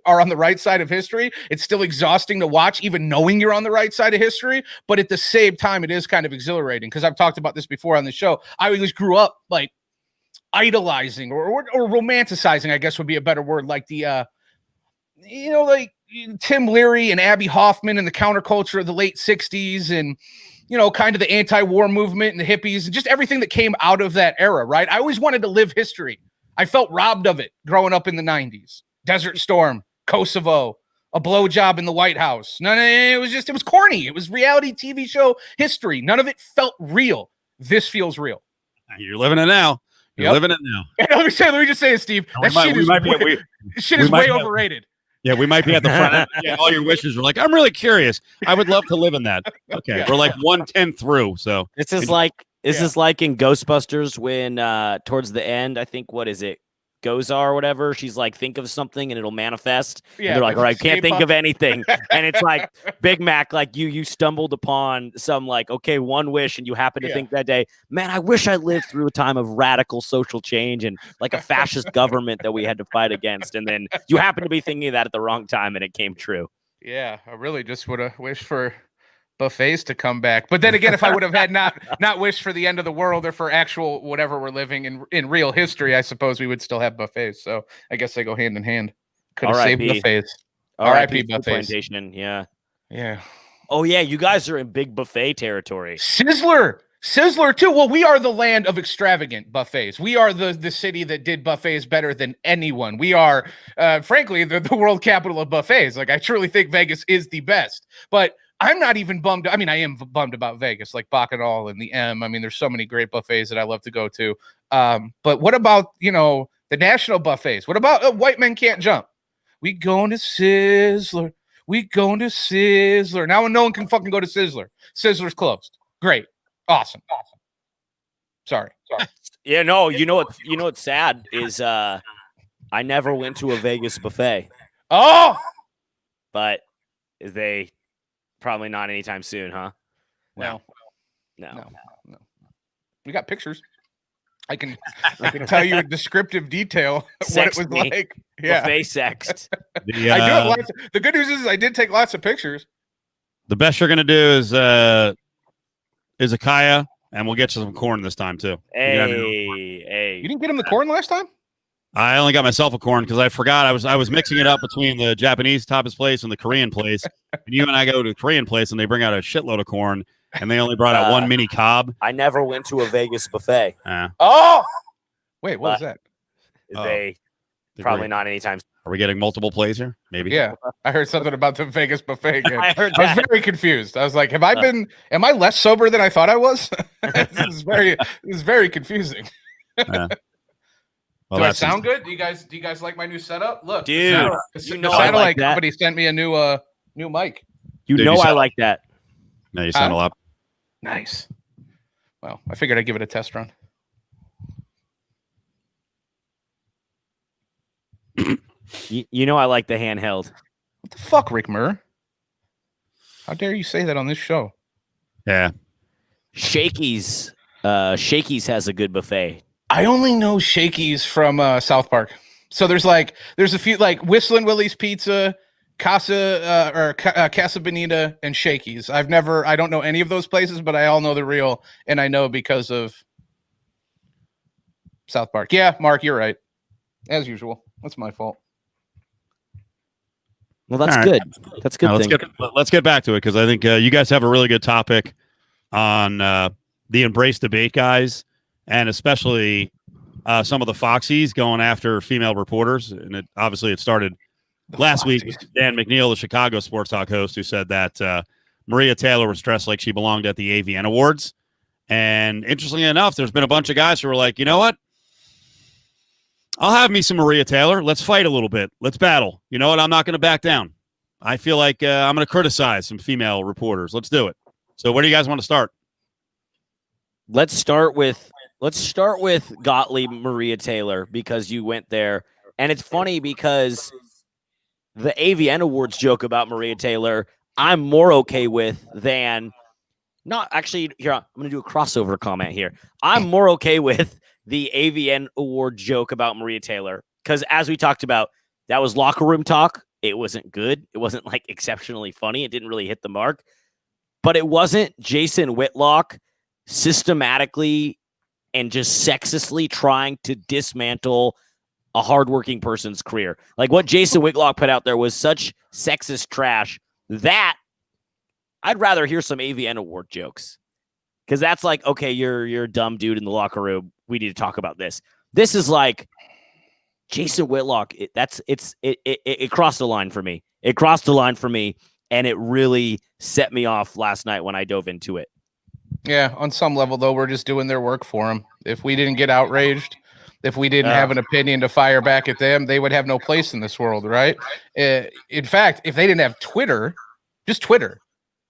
are on the right side of history. It's still exhausting to watch, even knowing you're on the right side of history. But at the same time, it is kind of exhilarating, because I've talked about this before on the show. I always grew up like idolizing or romanticizing, I guess would be a better word, like the like Tim Leary and Abby Hoffman and the counterculture of the late 60s, and kind of the anti-war movement and the hippies and just everything that came out of that era, right? I always wanted to live history. I felt robbed of it growing up in the 90s. Desert Storm, Kosovo, a blowjob in the White House. It was corny. It was reality TV show history. None of it felt real. This feels real. You're living it now. You're living it now. Let me just say it, Steve. That shit is way overrated. Yeah, we might be at the front end. Yeah, all your wishes are like, I'm really curious. I would love to live in that. Okay, we're like 1/10 through. So this is like in Ghostbusters when towards the end, I think, what is it? Goza or whatever. She's like, think of something and it'll manifest. Yeah, and they're like, all right, can't think Puff. of anything. And it's like Big Mac, like you stumbled upon some like, okay, one wish, and you happen to think that day, man, I wish I lived through a time of radical social change and like a fascist government that we had to fight against. And then you happen to be thinking of that at the wrong time, and it came true. Yeah, I really just would have wished for buffets to come back. But then again, if I would have had not wished for the end of the world or for actual whatever we're living in real history, I suppose we would still have buffets. So I guess they go hand in hand. Could have saved buffets. R.I.P. buffets. Plantation, yeah. Yeah. Oh yeah, you guys are in big buffet territory. Sizzler too. Well, we are the land of extravagant buffets. We are the city that did buffets better than anyone. We are, frankly, the world capital of buffets. Like, I truly think Vegas is the best. But I'm not even bummed. I mean, I am bummed about Vegas, like Bacchanal and the M. I mean, there's so many great buffets that I love to go to. But what about, the national buffets? What about White Men Can't Jump? We going to Sizzler. We going to Sizzler. Now no one can fucking go to Sizzler. Sizzler's closed. Great. Awesome. Sorry. Yeah, no, you know what's sad is I never went to a Vegas buffet. Oh! But they probably not anytime soon, huh? No. No. We got pictures. I can tell you in descriptive detail what it was like. Yeah. Buffet sexed. I do have lots the good news is I did take lots of pictures. The best you're gonna do is a kaya, and we'll get you some corn this time too. Hey. You didn't get him the corn last time? I only got myself a corn because I forgot I was mixing it up between the Japanese tapas place and the Korean place. And you and I go to the Korean place and they bring out a shitload of corn, and they only brought out one mini cob. I never went to a Vegas buffet. Oh, wait, what was that? They probably not anytime. Are we getting multiple plays here? Maybe. Yeah, I heard something about the Vegas buffet again. I heard that. I was very confused. I was like, am I less sober than I thought I was? This is very confusing. Well, do I sound good? Do you guys like my new setup? Look, dude, the satellite company sent me a new mic. I like that. No, you sound a lot. Nice. Well, I figured I'd give it a test run. I like the handheld. What the fuck, Rick Murr? How dare you say that on this show? Yeah. Shakey's has a good buffet. I only know Shakey's from South Park. So there's a few like Whistling Willie's Pizza, Casa Bonita, and Shakey's. I don't know any of those places, but I all know the real, and I know because of South Park. Yeah, Mark, you're right. As usual. That's my fault. Well, that's good. That's good. Let's get back to it because I think you guys have a really good topic on the Embrace debate guys, and especially some of the Foxies going after female reporters. And it started last week with Dan McNeil, the Chicago sports talk host, who said that Maria Taylor was dressed like she belonged at the AVN Awards. And interestingly enough, there's been a bunch of guys who were like, you know what? I'll have me some Maria Taylor. Let's fight a little bit. Let's battle. You know what? I'm not going to back down. I feel like I'm going to criticize some female reporters. Let's do it. So where do you guys want to start? Let's start with Gottlieb Maria Taylor, because you went there. And it's funny because the AVN Awards joke about Maria Taylor, I'm more okay with than not actually. Here, I'm going to do a crossover comment here. I'm more okay with the AVN Award joke about Maria Taylor because, as we talked about, that was locker room talk. It wasn't good. It wasn't like exceptionally funny. It didn't really hit the mark. But it wasn't Jason Whitlock systematically and just sexistly trying to dismantle a hardworking person's career. Like what Jason Whitlock put out there was such sexist trash that I'd rather hear some AVN Award jokes. Because that's like, okay, you're a dumb dude in the locker room. We need to talk about this. This is like Jason Whitlock. It crossed the line for me. It crossed the line for me, and it really set me off last night when I dove into it. Yeah, on some level, though, we're just doing their work for them. If we didn't get outraged, if we didn't have an opinion to fire back at them, they would have no place in this world, right? In fact, if they didn't have Twitter, just Twitter,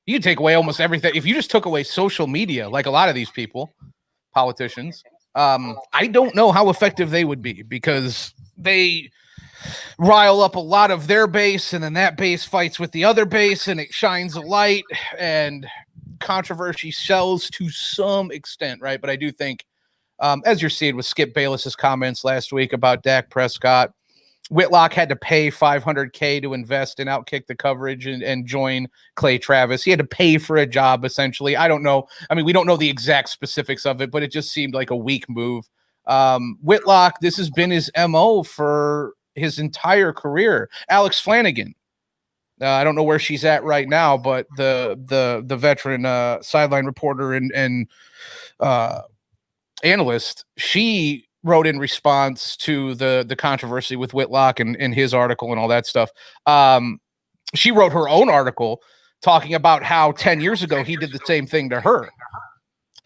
you could take away almost everything. If you just took away social media, like a lot of these people, politicians, I don't know how effective they would be because they rile up a lot of their base, and then that base fights with the other base, and it shines a light, and controversy sells to some extent, right? But I do think, as you're seeing with Skip Bayless's comments last week about Dak Prescott, Whitlock had to pay $500K to invest and outkick the coverage and join Clay Travis. He had to pay for a job, essentially. I don't know. I mean, we don't know the exact specifics of it, but it just seemed like a weak move. Whitlock, this has been his MO for his entire career. Alex Flanagan, I don't know where she's at right now, but the veteran sideline reporter and analyst, she wrote in response to the controversy with Whitlock and his article and all that stuff. She wrote her own article talking about how 10 years ago he did the same thing to her.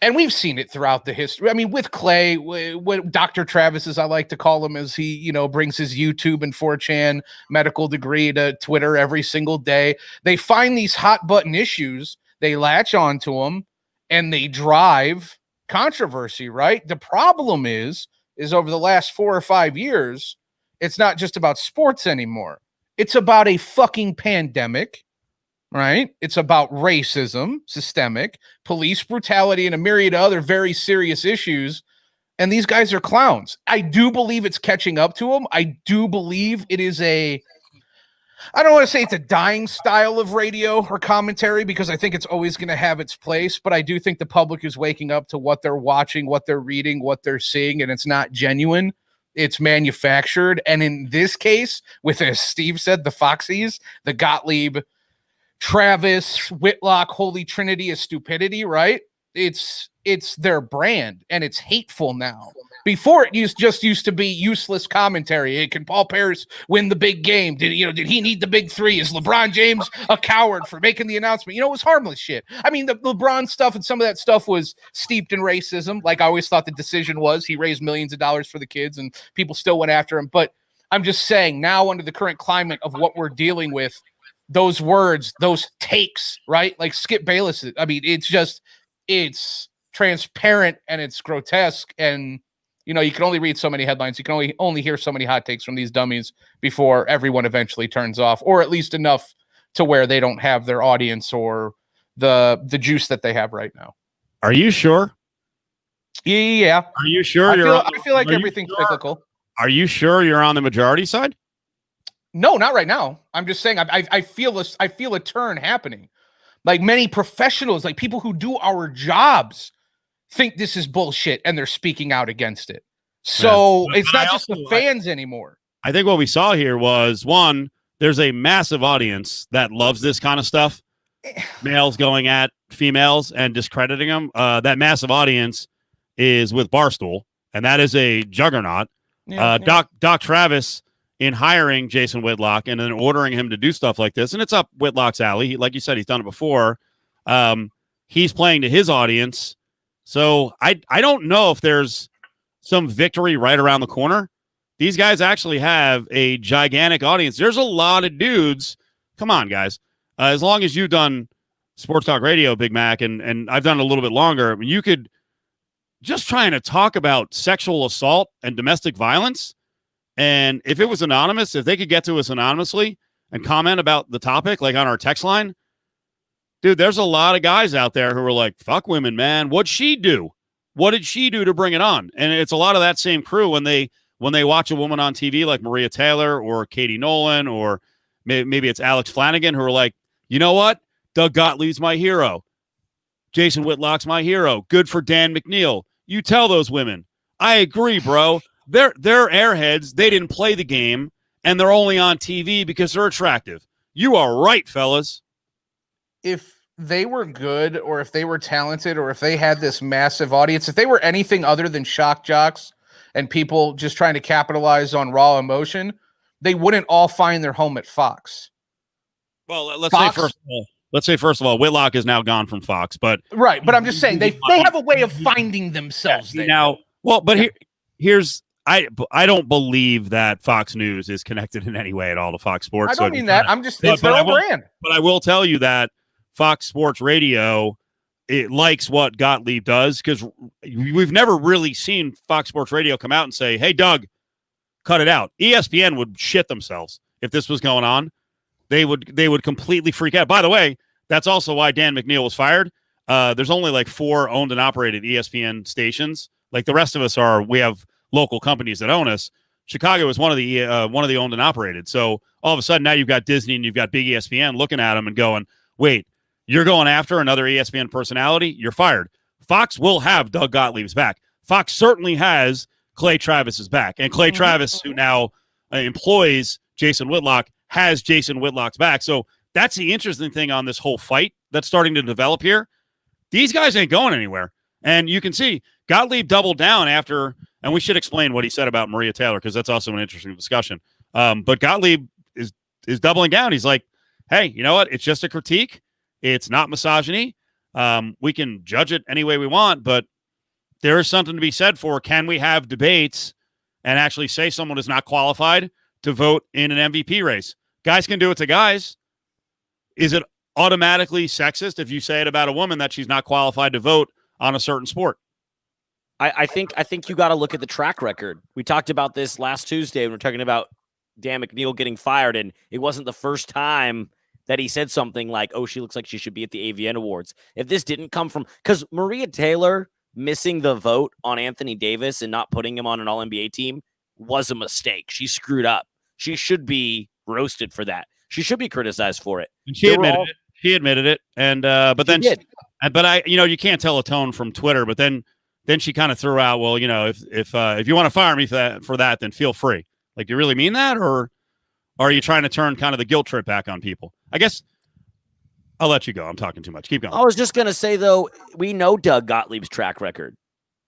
And we've seen it throughout the history. I mean, with Clay, what Dr. Travis, as I like to call him, as he, brings his YouTube and 4chan medical degree to Twitter every single day. They find these hot button issues, they latch onto them, and they drive controversy, right? The problem is over the last 4 or 5 years, it's not just about sports anymore. It's about a fucking pandemic. Right? It's about racism, systemic, police brutality, and a myriad of other very serious issues. And these guys are clowns. I do believe it's catching up to them. I do believe it is I don't want to say it's a dying style of radio or commentary, because I think it's always going to have its place. But I do think the public is waking up to what they're watching, what they're reading, what they're seeing, and it's not genuine. It's manufactured. And in this case, with, as Steve said, the Foxies, the Gottlieb, Travis, Whitlock, Holy Trinity of stupidity, right? It's their brand, and it's hateful now. Before, it used to be useless commentary. Hey, can Paul Pierce win the big game? Did he need the big three? Is LeBron James a coward for making the announcement? It was harmless shit. I mean, the LeBron stuff and some of that stuff was steeped in racism. Like I always thought the decision was he raised millions of dollars for the kids, and people still went after him. But I'm just saying, now under the current climate of what we're dealing with, those words, those takes, right? Like Skip Bayless. I mean, it's transparent and it's grotesque. And, you can only read so many headlines. You can only hear so many hot takes from these dummies before everyone eventually turns off, or at least enough to where they don't have their audience or the juice that they have right now. Are you sure? Yeah. Are you sure? I feel like everything's cyclical. Are you sure you're on the majority side? No, not right now. I'm just saying I feel a turn happening. Like many professionals, like people who do our jobs, think this is bullshit and they're speaking out against it. So it's not just the fans anymore. I think what we saw here was, one, there's a massive audience that loves this kind of stuff. Males going at females and discrediting them. That massive audience is with Barstool, and that is a juggernaut. Doc Travis, in hiring Jason Whitlock and then ordering him to do stuff like this, and it's up Whitlock's alley. Like you said, he's done it before. He's playing to his audience. So I don't know if there's some victory right around the corner. These guys actually have a gigantic audience. There's a lot of dudes. Come on, guys. As long as you've done sports talk radio, Big Mac, and I've done it a little bit longer, I mean, you could just trying to talk about sexual assault and domestic violence. And if it was anonymous, if they could get to us anonymously and comment about the topic, like on our text line, dude, there's a lot of guys out there who are like, fuck women, man. What'd she do? What did she do to bring it on? And it's a lot of that same crew when they watch a woman on TV like Maria Taylor or Katie Nolan, or maybe it's Alex Flanagan, who are like, you know what? Doug Gottlieb's my hero. Jason Whitlock's my hero. Good for Dan McNeil. You tell those women. I agree, bro. They're airheads. They didn't play the game, and they're only on TV because they're attractive. You are right, fellas. If they were good, or if they were talented, or if they had this massive audience, if they were anything other than shock jocks and people just trying to capitalize on raw emotion, they wouldn't all find their home at Fox. Well, let's say first of all, Whitlock is now gone from Fox, but right. But I'm just saying they have a way of finding themselves there. Now. Well, but here's. I don't believe that Fox News is connected in any way at all to Fox Sports. I don't mean that. I'm just, it's their own brand. But I will tell you that Fox Sports Radio, it likes what Gottlieb does, because we've never really seen Fox Sports Radio come out and say, hey, Doug, cut it out. ESPN would shit themselves if this was going on. They would completely freak out. By the way, that's also why Dan McNeil was fired. There's only like 4 owned and operated ESPN stations. Like the rest of us we have local companies that own us. Chicago is one of the owned and operated. So all of a sudden now you've got Disney and you've got big ESPN looking at them and going, wait, you're going after another ESPN personality? You're fired. Fox will have Doug Gottlieb's back. Fox certainly has Clay Travis's back. And Clay Travis, who now employs Jason Whitlock, has Jason Whitlock's back. So that's the interesting thing on this whole fight that's starting to develop here. These guys ain't going anywhere. And you can see Gottlieb doubled down after, and we should explain what he said about Maria Taylor because that's also an interesting discussion. But Gottlieb is doubling down. He's like, hey, you know what? It's just a critique. It's not misogyny. We can judge it any way we want, but there is something to be said for, can we have debates and actually say someone is not qualified to vote in an MVP race? Guys can do it to guys. Is it automatically sexist if you say it about a woman that she's not qualified to vote on a certain sport? I think you got to look at the track record. We talked about this last Tuesday when we were talking about Dan McNeil getting fired, and it wasn't the first time that he said something like, oh, she looks like she should be at the AVN Awards. If this didn't come from, because Maria Taylor missing the vote on Anthony Davis and not putting him on an All-NBA team was a mistake. She screwed up. She should be roasted for that. She should be criticized for it. And she admitted it. She admitted it. And but then you can't tell a tone from Twitter, but then she kind of threw out, well, if you want to fire me for that, then feel free. Like, do you really mean that? Or are you trying to turn kind of the guilt trip back on people? I guess I'll let you go. I'm talking too much. Keep going. I was just going to say, though, we know Doug Gottlieb's track record.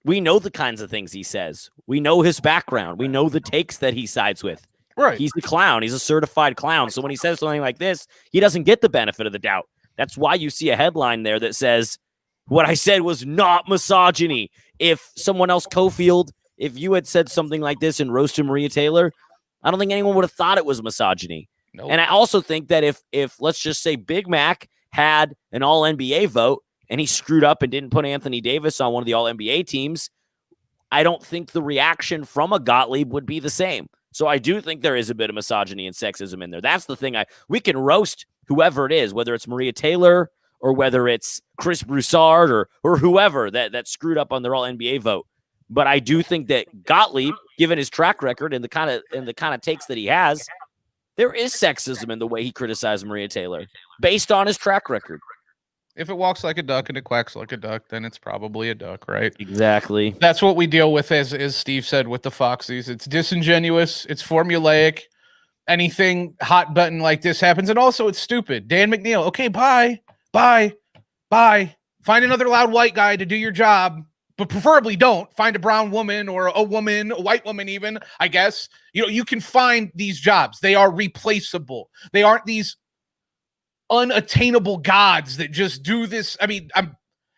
We know the kinds of things he says. We know his background. We know the takes that he sides with. Right. He's a clown. He's a certified clown. So when he says something like this, he doesn't get the benefit of the doubt. That's why you see a headline there that says, what I said was not misogyny. If someone else, Cofield, if you had said something like this and roasted Maria Taylor, I don't think anyone would have thought it was misogyny. Nope. And I also think that if let's just say Big Mac had an All-NBA vote and he screwed up and didn't put Anthony Davis on one of the All-NBA teams, I don't think the reaction from a Gottlieb would be the same. So I do think there is a bit of misogyny and sexism in there. That's the thing. We can roast whoever it is, whether it's Maria Taylor or whether it's Chris Broussard or whoever that screwed up on their All-NBA vote. But I do think that Gottlieb, given his track record and the kind of takes that he has, there is sexism in the way he criticized Maria Taylor based on his track record. If it walks like a duck and it quacks like a duck, then it's probably a duck, right? Exactly. That's what we deal with, as Steve said, with the Foxies. It's disingenuous. It's formulaic. Anything hot button like this happens. And also it's stupid. Dan McNeil, okay, bye. Find another loud white guy to do your job, but preferably don't. Find a brown woman or a white woman even, I guess. You can find these jobs. They are replaceable. They aren't these unattainable gods that just do this. I mean,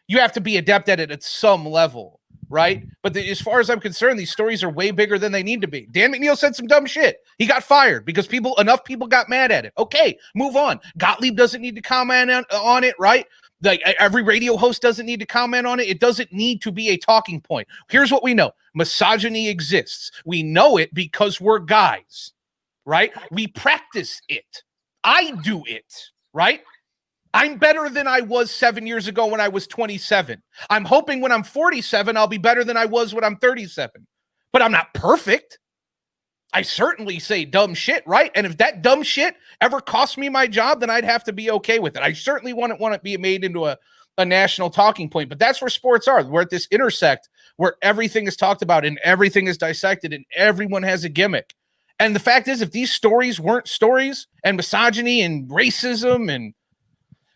you have to be adept at it at some level, right? But as far as I'm concerned, these stories are way bigger than they need to be. Dan McNeil said some dumb shit. He got fired because enough people got mad at it. Okay, move on. Gottlieb doesn't need to comment on it, right? Like every radio host doesn't need to comment on it. It doesn't need to be a talking point. Here's what we know. Misogyny exists. We know it because we're guys, right? We practice it. I do it, right? I'm better than I was 7 years ago when I was 27. I'm hoping when I'm 47, I'll be better than I was when I'm 37. But I'm not perfect. I certainly say dumb shit, right? And if that dumb shit ever cost me my job, then I'd have to be okay with it. I certainly wouldn't want to be made into a national talking point. But that's where sports are. We're at this intersect where everything is talked about and everything is dissected and everyone has a gimmick. And the fact is, if these stories weren't stories and misogyny and racism and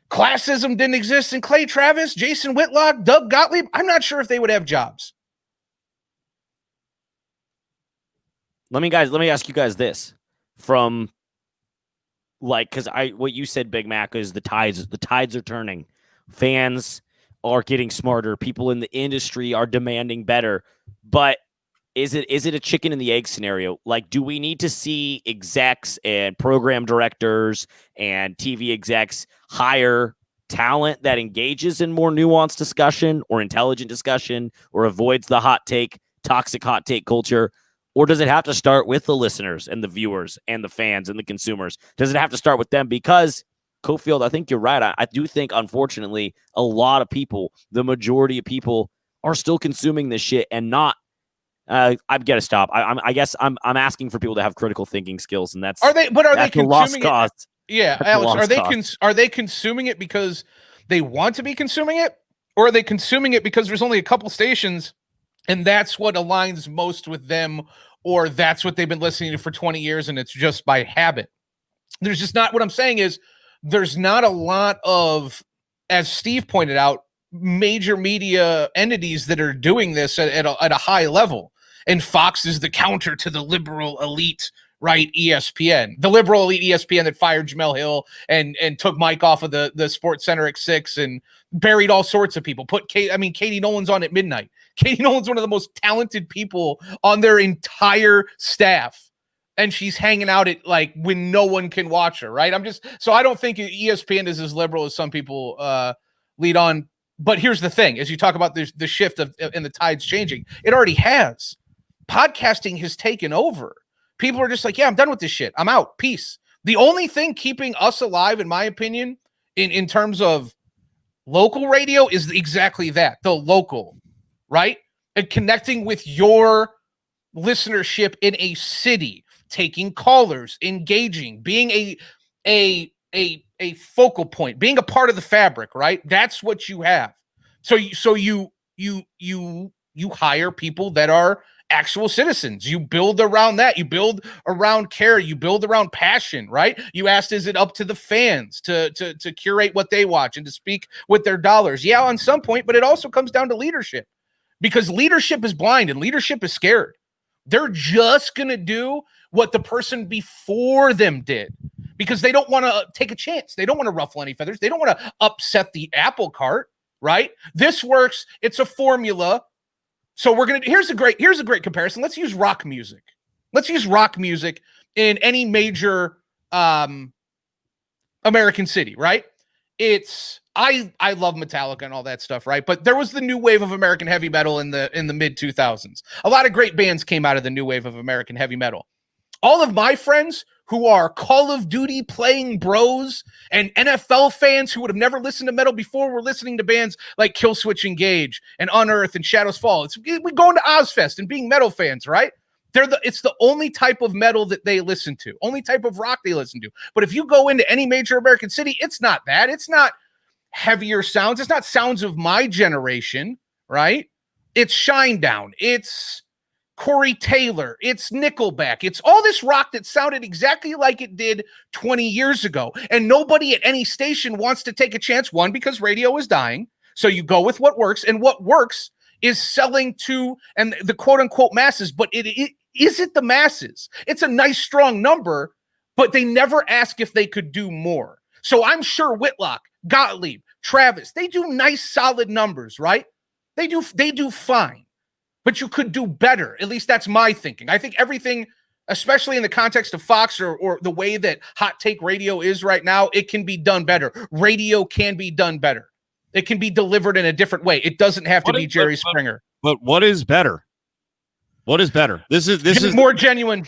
classism didn't exist, and Clay Travis, Jason Whitlock, Doug Gottlieb, I'm not sure if they would have jobs. Let me ask you guys this from because what you said, Big Mac, is the tides are turning. Fans are getting smarter. People in the industry are demanding better. But is it a chicken and the egg scenario? Like, do we need to see execs and program directors and TV execs hire talent that engages in more nuanced discussion or intelligent discussion or avoids the toxic hot take culture? Or does it have to start with the listeners and the viewers and the fans and the consumers? Does it have to start with them? Because Cofield, I think you're right. I do think, unfortunately, a lot of people, the majority of people, are still consuming this shit and not. I've got to stop. I guess I'm asking for people to have critical thinking skills, and that's are they consuming it? Yeah, Alex, are they consuming it because they want to be consuming it, or are they consuming it because there's only a couple stations, and that's what aligns most with them, or that's what they've been listening to for 20 years, and it's just by habit? There's just not. What I'm saying is, there's not a lot of, as Steve pointed out, major media entities that are doing this at a high level. And Fox is the counter to the liberal elite, right? ESPN, the liberal elite ESPN that fired Jamel Hill and took Mike off of the Sports Center at 6 and buried all sorts of people. Katie Nolan's on at midnight. Katie Nolan's one of the most talented people on their entire staff. And she's hanging out at like when no one can watch her, right? So I don't think ESPN is as liberal as some people lead on. But here's the thing: as you talk about the shift and the tides changing, it already has. Podcasting has taken over. People are just like, yeah, I'm done with this shit. I'm out. Peace. The only thing keeping us alive, in my opinion, in terms of local radio, is exactly that: the local, right? And connecting with your listenership in a city. Taking callers, engaging, being a focal point, being a part of the fabric, right? That's what you have. So you hire people that are actual citizens. You build around that. You build around care. You build around passion, right? You asked, is it up to the fans to curate what they watch and to speak with their dollars? Yeah, on some point, but it also comes down to leadership, because leadership is blind and leadership is scared. They're just going to do what the person before them did because they don't want to take a chance. They don't want to ruffle any feathers. They don't want to upset the apple cart, right? This works. It's a formula. So here's a great comparison. Let's use rock music. Let's use rock music in any major American city, right? I love Metallica and all that stuff, right? But there was the new wave of American heavy metal in the mid 2000s. A lot of great bands came out of the new wave of American heavy metal. All of my friends who are Call of Duty playing bros and NFL fans who would have never listened to metal before were listening to bands like Killswitch Engage and Unearth and Shadows Fall. We're going to Ozfest and being metal fans, right? It's the only type of metal that they listen to, only type of rock they listen to. But if you go into any major American city, it's not that. It's not heavier sounds. It's not sounds of my generation, right? It's Shinedown. It's Corey Taylor. It's Nickelback. It's all this rock that sounded exactly like it did 20 years ago. And nobody at any station wants to take a chance, one, because radio is dying. So you go with what works, and what works is selling to and the quote unquote masses, but it isn't the masses. It's a nice, strong number, but they never ask if they could do more. So I'm sure Whitlock, Gottlieb, Travis, they do nice, solid numbers, right? They do fine, but you could do better. At least that's my thinking. I think everything, especially in the context of Fox or the way that hot take radio is right now, it can be done better. Radio can be done better. It can be delivered in a different way. It doesn't have to be Jerry Springer. But what is better? What is better? This is more genuine,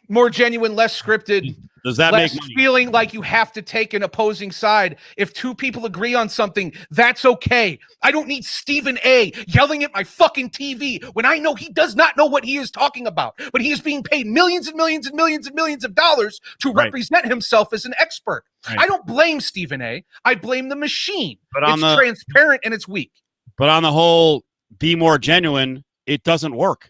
less scripted. Does that less make money? Feeling like you have to take an opposing side? If two people agree on something, that's okay. I don't need Stephen A. yelling at my fucking TV when I know he does not know what he is talking about, but he is being paid millions and millions and millions and millions of dollars to represent himself as an expert. Right. I don't blame Stephen A. I blame the machine. But it's transparent and it's weak. But on the whole, be more genuine. It doesn't work.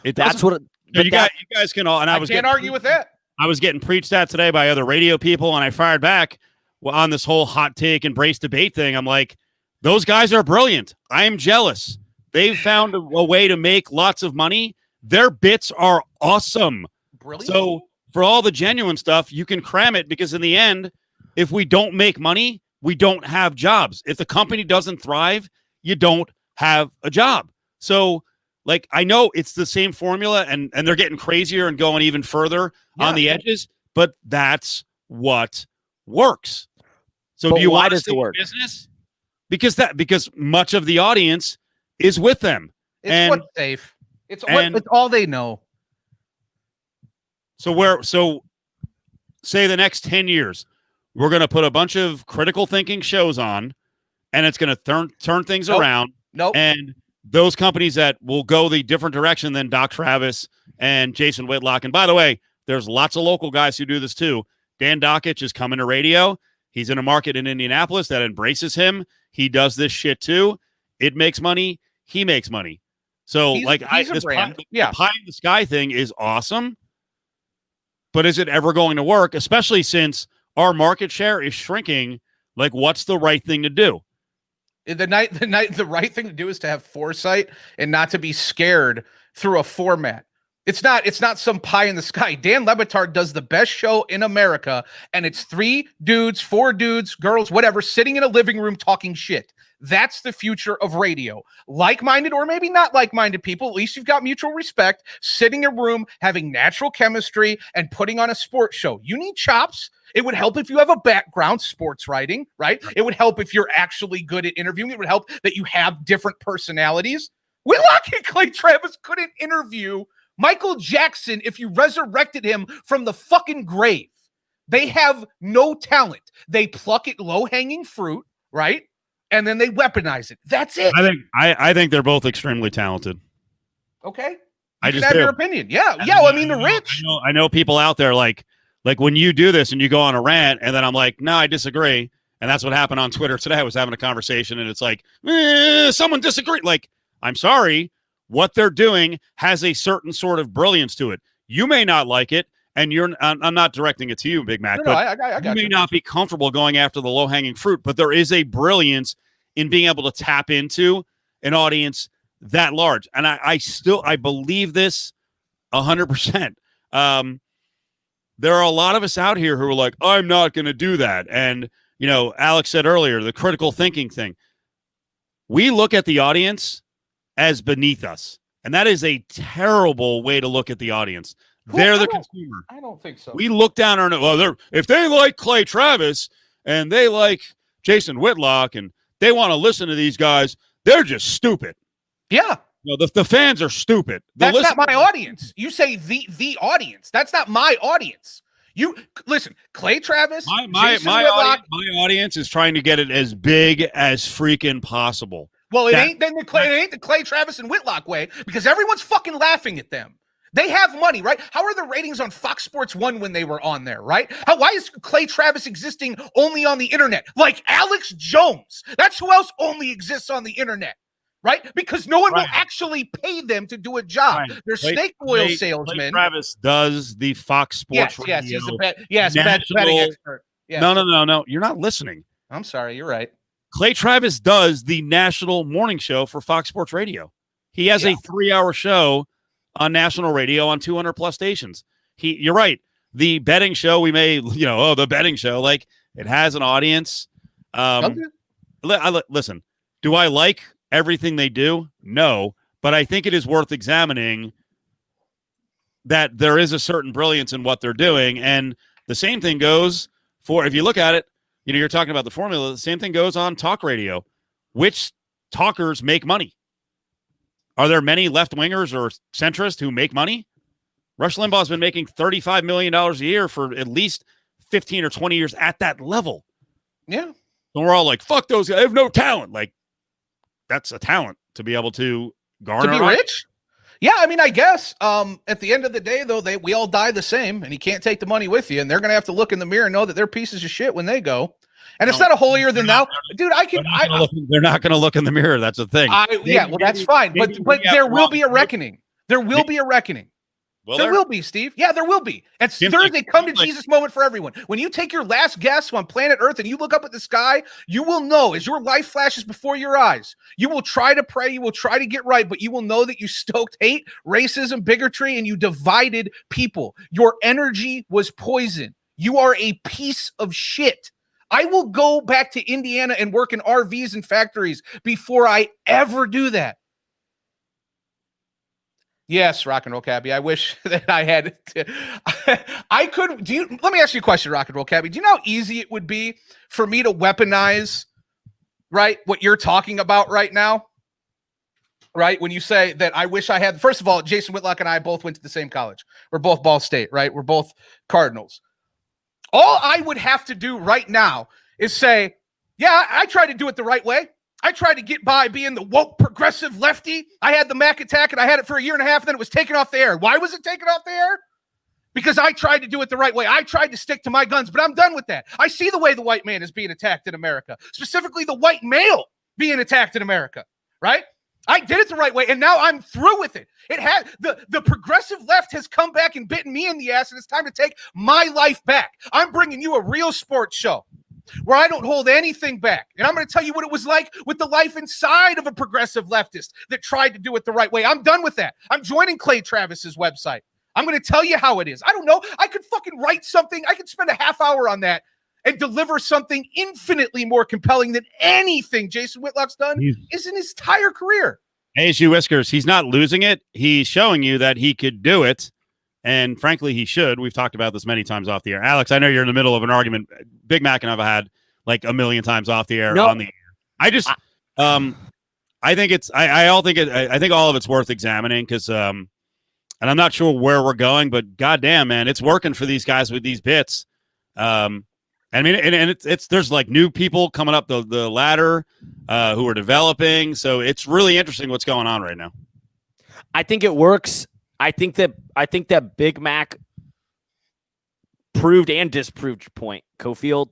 That's what. You guys can all. And I can't argue with that. I was getting preached at today by other radio people, and I fired back on this whole hot take embrace debate thing. I'm like, those guys are brilliant. I am jealous. They've found a way to make lots of money. Their bits are awesome. Brilliant. So for all the genuine stuff, you can cram it, because in the end, if we don't make money, we don't have jobs. If the company doesn't thrive, you don't have a job. So like, I know it's the same formula, and they're getting crazier and going even further on the edges, but that's what works. So do you want to stay in business? Because much of the audience is with them. It's what's safe. It's all they know. So say the next 10 years, we're going to put a bunch of critical thinking shows on, and it's going to turn things around. Nope. And those companies that will go the different direction than Doc Travis and Jason Whitlock. And by the way, there's lots of local guys who do this too. Dan Dockich is coming to radio. He's in a market in Indianapolis that embraces him. He does this shit too. It makes money. He makes money. So this pie in the sky thing is awesome. But is it ever going to work? Especially since our market share is shrinking. Like, what's the right thing to do? The right thing to do is to have foresight and not to be scared through a format. It's not some pie in the sky. Dan Le Batard does the best show in America, and it's 3 dudes, 4 dudes, girls, whatever, sitting in a living room talking shit. That's the future of radio. Like-minded or maybe not like-minded people, at least you've got mutual respect, sitting in a room, having natural chemistry, and putting on a sports show. You need chops. It would help if you have a background, sports writing, right? It would help if you're actually good at interviewing. It would help that you have different personalities. Whitlock and Clay Travis couldn't interview Michael Jackson if you resurrected him from the fucking grave. They have no talent. They pluck at low-hanging fruit, right? And then they weaponize it. That's it. I think they're both extremely talented. Okay. I just have your opinion. Yeah. I mean, the rich. I know people out there like when you do this and you go on a rant and then I'm like, no, I disagree. And that's what happened on Twitter today. I was having a conversation and it's like, someone disagreed. Like, I'm sorry. What they're doing has a certain sort of brilliance to it. You may not like it, and I'm not directing it to you, Big Mac, but I got you may not be comfortable going after the low-hanging fruit, but there is a brilliance in being able to tap into an audience that large. And I believe this 100%. There are a lot of us out here who are like, I'm not going to do that. And, Alex said earlier, the critical thinking thing. We look at the audience as beneath us. And that is a terrible way to look at the audience. They're the consumer. I don't think so. We look down on if they like Clay Travis and they like Jason Whitlock and they want to listen to these guys, they're just stupid. Yeah. The fans are stupid. That's not my audience. You say the audience. That's not my audience. You listen, Clay Travis, Jason Whitlock. My audience is trying to get it as big as freaking possible. Well, it ain't the Clay Travis and Whitlock way because everyone's fucking laughing at them. They have money, right? How are the ratings on Fox Sports 1 when they were on there, right? Why is Clay Travis existing only on the internet? Like Alex Jones. That's who else only exists on the internet, right? Because no one will actually pay them to do a job. They're snake oil salesmen. Clay Travis does the Fox Sports radio. Yes, he's the betting expert. Yes. No. You're not listening. I'm sorry. You're right. Clay Travis does the national morning show for Fox Sports Radio. He has a 3-hour show on national radio on 200 plus stations. You're right. The betting show, the betting show, like it has an audience. Listen, do I like everything they do? No, but I think it is worth examining that there is a certain brilliance in what they're doing. And the same thing goes for, if you look at it, you're talking about the formula. The same thing goes on talk radio. Which talkers make money? Are there many left-wingers or centrists who make money? Rush Limbaugh's been making $35 million a year for at least 15 or 20 years at that level. Yeah. And we're all like, fuck those guys. I have no talent. Like, that's a talent to be able to garner. To be rich? Yeah, I mean, I guess. At the end of the day, though, we all die the same, and you can't take the money with you, and they're going to have to look in the mirror and know that they're pieces of shit when they go. And it's not a holier than thou. Dude, they're not going to look in the mirror. That's the thing. That's fine. But there will be a reckoning. There will be a reckoning. There will be, Steve. Yeah, there will be. There's a come to Jesus moment for everyone. When you take your last guess on planet Earth and you look up at the sky, you will know as your life flashes before your eyes. You will try to pray. You will try to get right, but you will know that you stoked hate, racism, bigotry, and you divided people. Your energy was poison. You are a piece of shit. I will go back to Indiana and work in RVs and factories before I ever do that. Yes, Rock and Roll Cabbie. I wish that I had I could. Let me ask you a question, Rock and Roll Cabbie. Do you know how easy it would be for me to weaponize, right, what you're talking about right now? right? When you say that I wish I had, first of all, Jason Whitlock and I both went to the same college. We're both Ball State, right? We're both Cardinals. All I would have to do right now is say, yeah, I tried to do it the right way. I tried to get by being the woke progressive lefty. I had the Mac attack and I had it for a year and a half and then it was taken off the air. Why was it taken off the air? Because I tried to do it the right way. I tried to stick to my guns, but I'm done with that. I see the way the white man is being attacked in America, specifically the white male being attacked in America, right? I did it the right way, and now I'm through with it. It had the progressive left has come back and bitten me in the ass, and it's time to take my life back. I'm bringing you a real sports show where I don't hold anything back, and I'm going to tell you what it was like with the life inside of a progressive leftist that tried to do it the right way. I'm done with that. I'm joining Clay Travis's website. I'm going to tell you how it is. I don't know. I could fucking write something. I could spend a half hour on that and deliver something infinitely more compelling than anything Jason Whitlock's done is in his entire career. ASU Whiskers, he's not losing it. He's showing you that he could do it. And frankly, he should. We've talked about this many times off the air. Alex, I know you're in the middle of an argument. Big Mac and I've had like a million times off the air on the air. I just, I think it's, I think all of it's worth examining because, and I'm not sure where we're going, but goddamn, man, it's working for these guys with these bits. I mean, and it's there's like new people coming up the ladder who are developing. So it's really interesting what's going on right now. I think it works. I think that Big Mac proved and disproved your point, Cofield.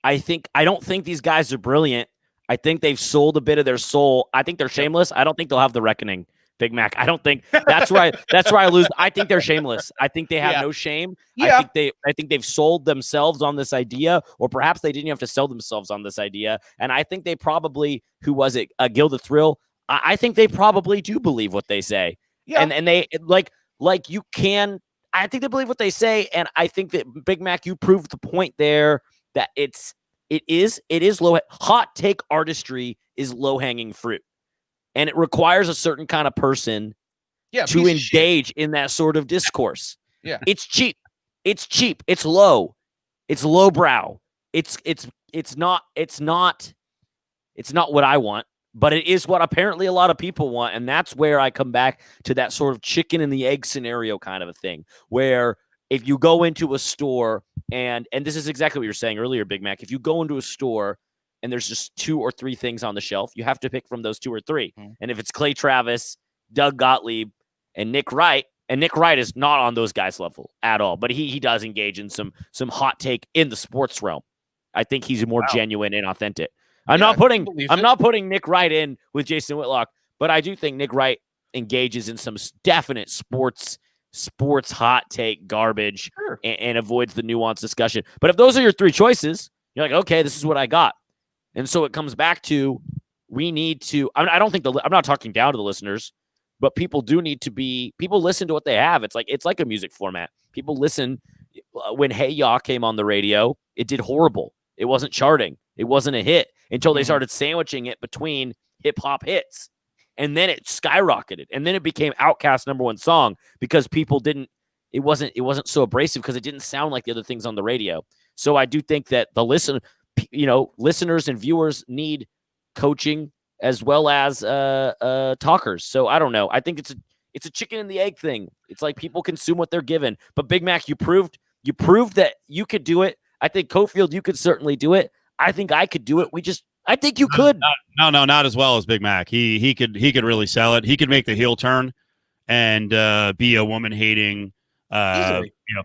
I don't think these guys are brilliant. I think they've sold a bit of their soul. I think they're shameless. I don't think they'll have the reckoning. Big Mac. I don't think that's where I lose. I think they're shameless. I think they have no shame. Yeah. I think they've sold themselves on this idea, or perhaps they didn't have to sell themselves on this idea. And I think they probably, who was it? Gil the Thrill. I think they probably do believe what they say. Yeah. And they like you can, I think they believe what they say. And I think that Big Mac, you proved the point there that it is low. Hot take artistry is low hanging fruit. And it requires a certain kind of person to engage in that sort of discourse. Yeah. It's cheap. It's low. It's lowbrow. It's not what I want, but it is what apparently a lot of people want. And that's where I come back to that sort of chicken and the egg scenario kind of a thing, where if you go into a store and this is exactly what you were saying earlier, Big Mac, if you go into a store and there's just 2 or 3 things on the shelf, you have to pick from those 2 or 3. Mm-hmm. And if it's Clay Travis, Doug Gottlieb, and Nick Wright is not on those guys' level at all, but he does engage in some hot take in the sports realm. I think he's more genuine and authentic. I'm not putting Nick Wright in with Jason Whitlock, but I do think Nick Wright engages in some definite sports hot take garbage and avoids the nuanced discussion. But if those are your 3 choices, you're like, okay, this is what I got. And so it comes back to we need to. I don't think I'm not talking down to the listeners, but people do need to be. People listen to what they have. It's like a music format. People listen. When Hey Ya came on the radio, it did horrible. It wasn't charting. It wasn't a hit until they started sandwiching it between hip hop hits, and then it skyrocketed. And then it became Outkast's #1 song because people didn't. It wasn't so abrasive because it didn't sound like the other things on the radio. So I do think that the listeners and viewers need coaching as well as talkers. So I don't know. I think it's a chicken and the egg thing. It's like people consume what they're given. But Big Mac, you proved that you could do it. I think Cofield, you could certainly do it. I think I could do it. I think you could. No, not as well as Big Mac. He could really sell it. He could make the heel turn and be a woman hating,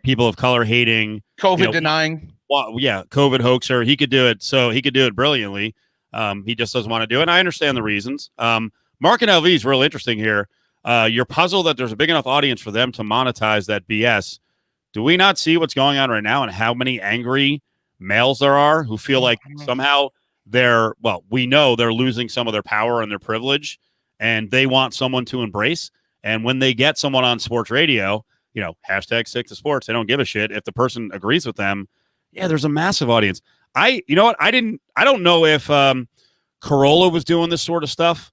people of color hating, COVID denying. Well, yeah, COVID hoaxer. He could do it. So he could do it brilliantly. He just doesn't want to do it. And I understand the reasons. Mark and LV is real interesting here. You're puzzled that there's a big enough audience for them to monetize that BS. Do we not see what's going on right now and how many angry males there are who feel like somehow we know they're losing some of their power and their privilege and they want someone to embrace. And when they get someone on sports radio, #6to sports, they don't give a shit if the person agrees with them. Yeah, there's a massive audience. I don't know if Corolla was doing this sort of stuff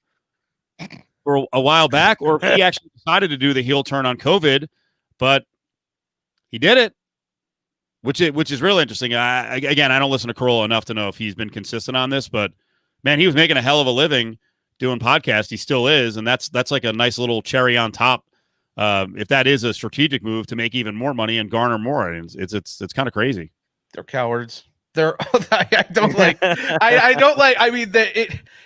for a while back or if he actually decided to do the heel turn on COVID, but he did it, which is real interesting. Again, I don't listen to Corolla enough to know if he's been consistent on this, but man, he was making a hell of a living doing podcasts. He still is, and that's like a nice little cherry on top. If that is a strategic move to make even more money and garner more, it's kind of crazy. They're cowards. I don't like. I don't like. I mean,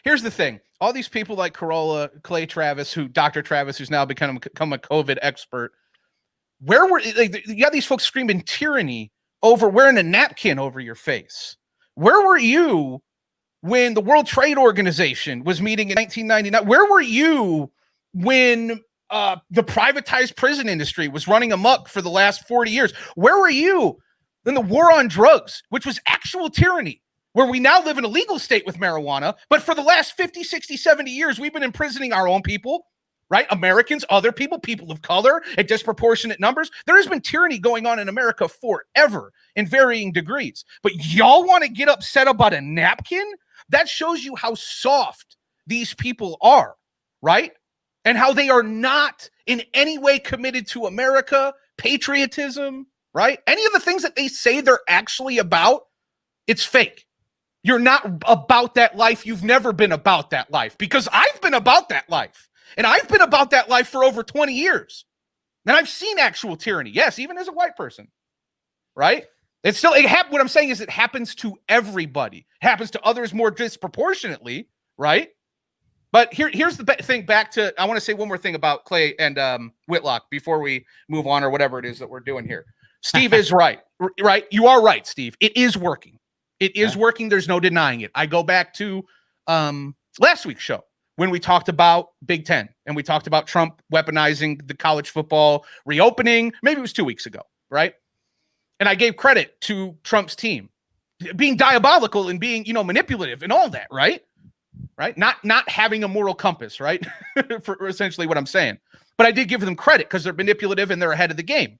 here's the thing. All these people like Clay Travis, Dr. Travis, who's now become a COVID expert. Where were you got these folks screaming tyranny over wearing a napkin over your face? Where were you when the World Trade Organization was meeting in 1999? Where were you when the privatized prison industry was running amok for the last 40 years? Where were you when the war on drugs, which was actual tyranny, where we now live in a legal state with marijuana, but for the last 50, 60, 70 years, we've been imprisoning our own people, right? Americans, other people, people of color at disproportionate numbers. There has been tyranny going on in America forever in varying degrees. But y'all want to get upset about a napkin? That shows you how soft these people are, right? And how they are not in any way committed to America, patriotism, right? Any of the things that they say they're actually about, it's fake. You're not about that life. You've never been about that life, because I've been about that life. And I've been about that life for over 20 years. And I've seen actual tyranny. Yes, even as a white person, right? What I'm saying is it happens to everybody. It happens to others more disproportionately, right? But here's the thing. Back to, I want to say one more thing about Clay and Whitlock before we move on, or whatever it is that we're doing here. Steve is right, right? You are right, Steve. It is working. It is working. There's no denying it. I go back to last week's show when we talked about Big Ten and we talked about Trump weaponizing the college football reopening. Maybe it was 2 weeks ago, right? And I gave credit to Trump's team being diabolical and being, manipulative and all that, right? Right? Not having a moral compass, right? For essentially what I'm saying. But I did give them credit because they're manipulative and they're ahead of the game.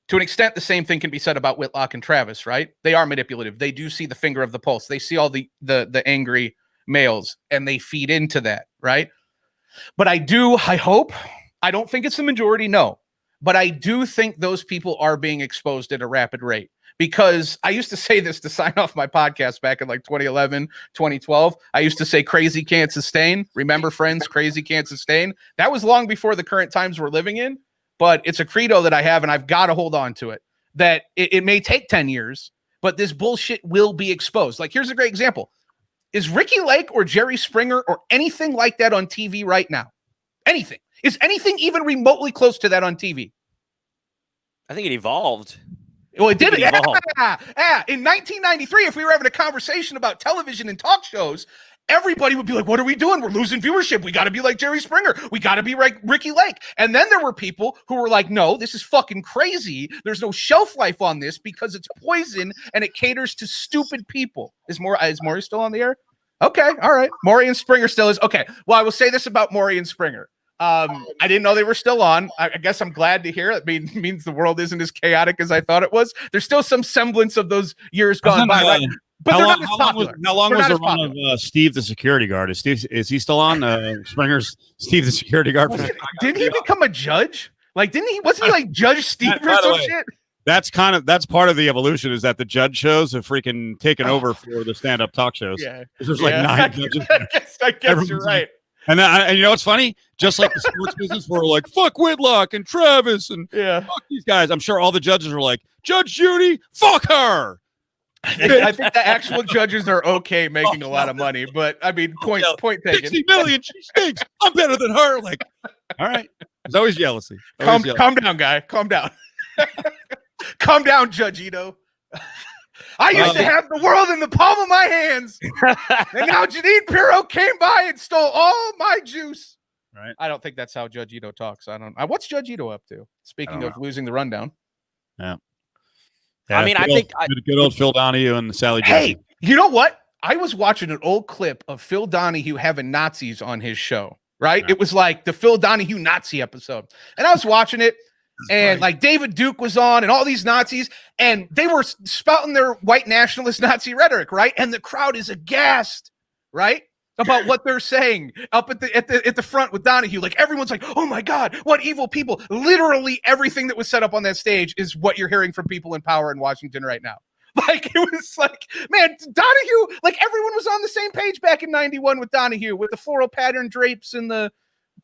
To an extent, the same thing can be said about Whitlock and Travis, right? They are manipulative. They do see the finger of the pulse. They see all the angry males and they feed into that, right? But I hope, I don't think it's the majority, no. But I do think those people are being exposed at a rapid rate. Because I used to say this to sign off my podcast back in like 2011, 2012. I used to say crazy can't sustain. Remember, friends, crazy can't sustain. That was long before the current times we're living in. But it's a credo that I have, and I've got to hold on to it, that it may take 10 years, but this bullshit will be exposed. Like, here's a great example. Is Ricky Lake or Jerry Springer or anything like that on TV right now? Anything. Is anything even remotely close to that on TV? I think it evolved. Well, it did. In 1993, if we were having a conversation about television and talk shows, everybody would be like, what are we doing? We're losing viewership. We got to be like Jerry Springer. We got to be like Ricky Lake. And then there were people who were like, no, this is fucking crazy. There's no shelf life on this because it's poison and it caters to stupid people. Is Maury still on the air? Okay. All right. Maury and Springer still is. Okay. Well, I will say this about Maury and Springer. I didn't know they were still on. I guess I'm glad to hear it. Means the world isn't as chaotic as I thought it was. There's still some semblance of those years gone by, right? But they're not as popular. How long was the run of Steve the security guard? Is he still on? Springer's Steve the security guard. Didn't he become a judge? Like, wasn't he like Judge Steve or some shit? That's part of the evolution, is that the judge shows have freaking taken over for the stand-up talk shows. Yeah. There's like 9 judges. I guess you're right. And you know what's funny? Just like the sports business, we're like, fuck Whitlock and Travis and fuck these guys. I'm sure all the judges are like, Judge Judy, fuck her. I think the actual judges are okay making a lot of money, but I mean, point taken. 60 million, she stinks. I'm better than her. Like, all right. There's always jealousy. Calm down, guy. Calm down. Calm down, Judge Ito. I used to have the world in the palm of my hands, and now Janine Pirro came by and stole all my juice. Right. I don't think that's how Judge Ito talks. What's Judge Ito up to? Speaking of losing the rundown. Yeah. I mean, I think good old Phil Donahue and Sally. Hey, you know what? I was watching an old clip of Phil Donahue having Nazis on his show. Right? Yeah. It was like the Phil Donahue Nazi episode, and I was watching it. And like David Duke was on and all these Nazis, and they were spouting their white nationalist Nazi rhetoric, right? And the crowd is aghast, right? About what they're saying up at the front with Donahue. Like, everyone's like, oh my God, what evil people. Literally everything that was set up on that stage is what you're hearing from people in power in Washington right now. Like, it was like, man, Donahue, like everyone was on the same page back in 91 with Donahue, with the floral pattern drapes and the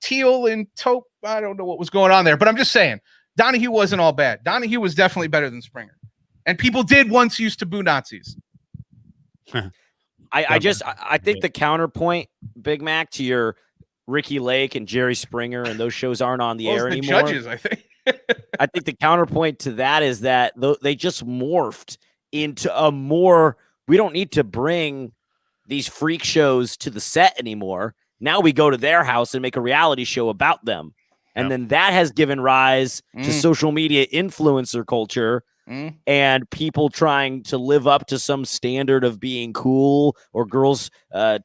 teal and taupe. I don't know what was going on there, but I'm just saying Donahue wasn't all bad. Donahue was definitely better than Springer. And people did once used to boo Nazis. I think the counterpoint, Big Mac, to your Ricky Lake and Jerry Springer and those shows aren't on the air anymore. Judges, I think. I think the counterpoint to that is that they just morphed into a more, we don't need to bring these freak shows to the set anymore. Now we go to their house and make a reality show about them. And then that has given rise to social media influencer culture and people trying to live up to some standard of being cool, or girls,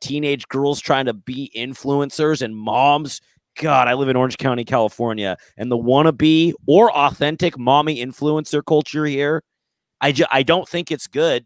teenage girls trying to be influencers, and moms. God, I live in Orange County, California, and the wannabe or authentic mommy influencer culture here, I don't think it's good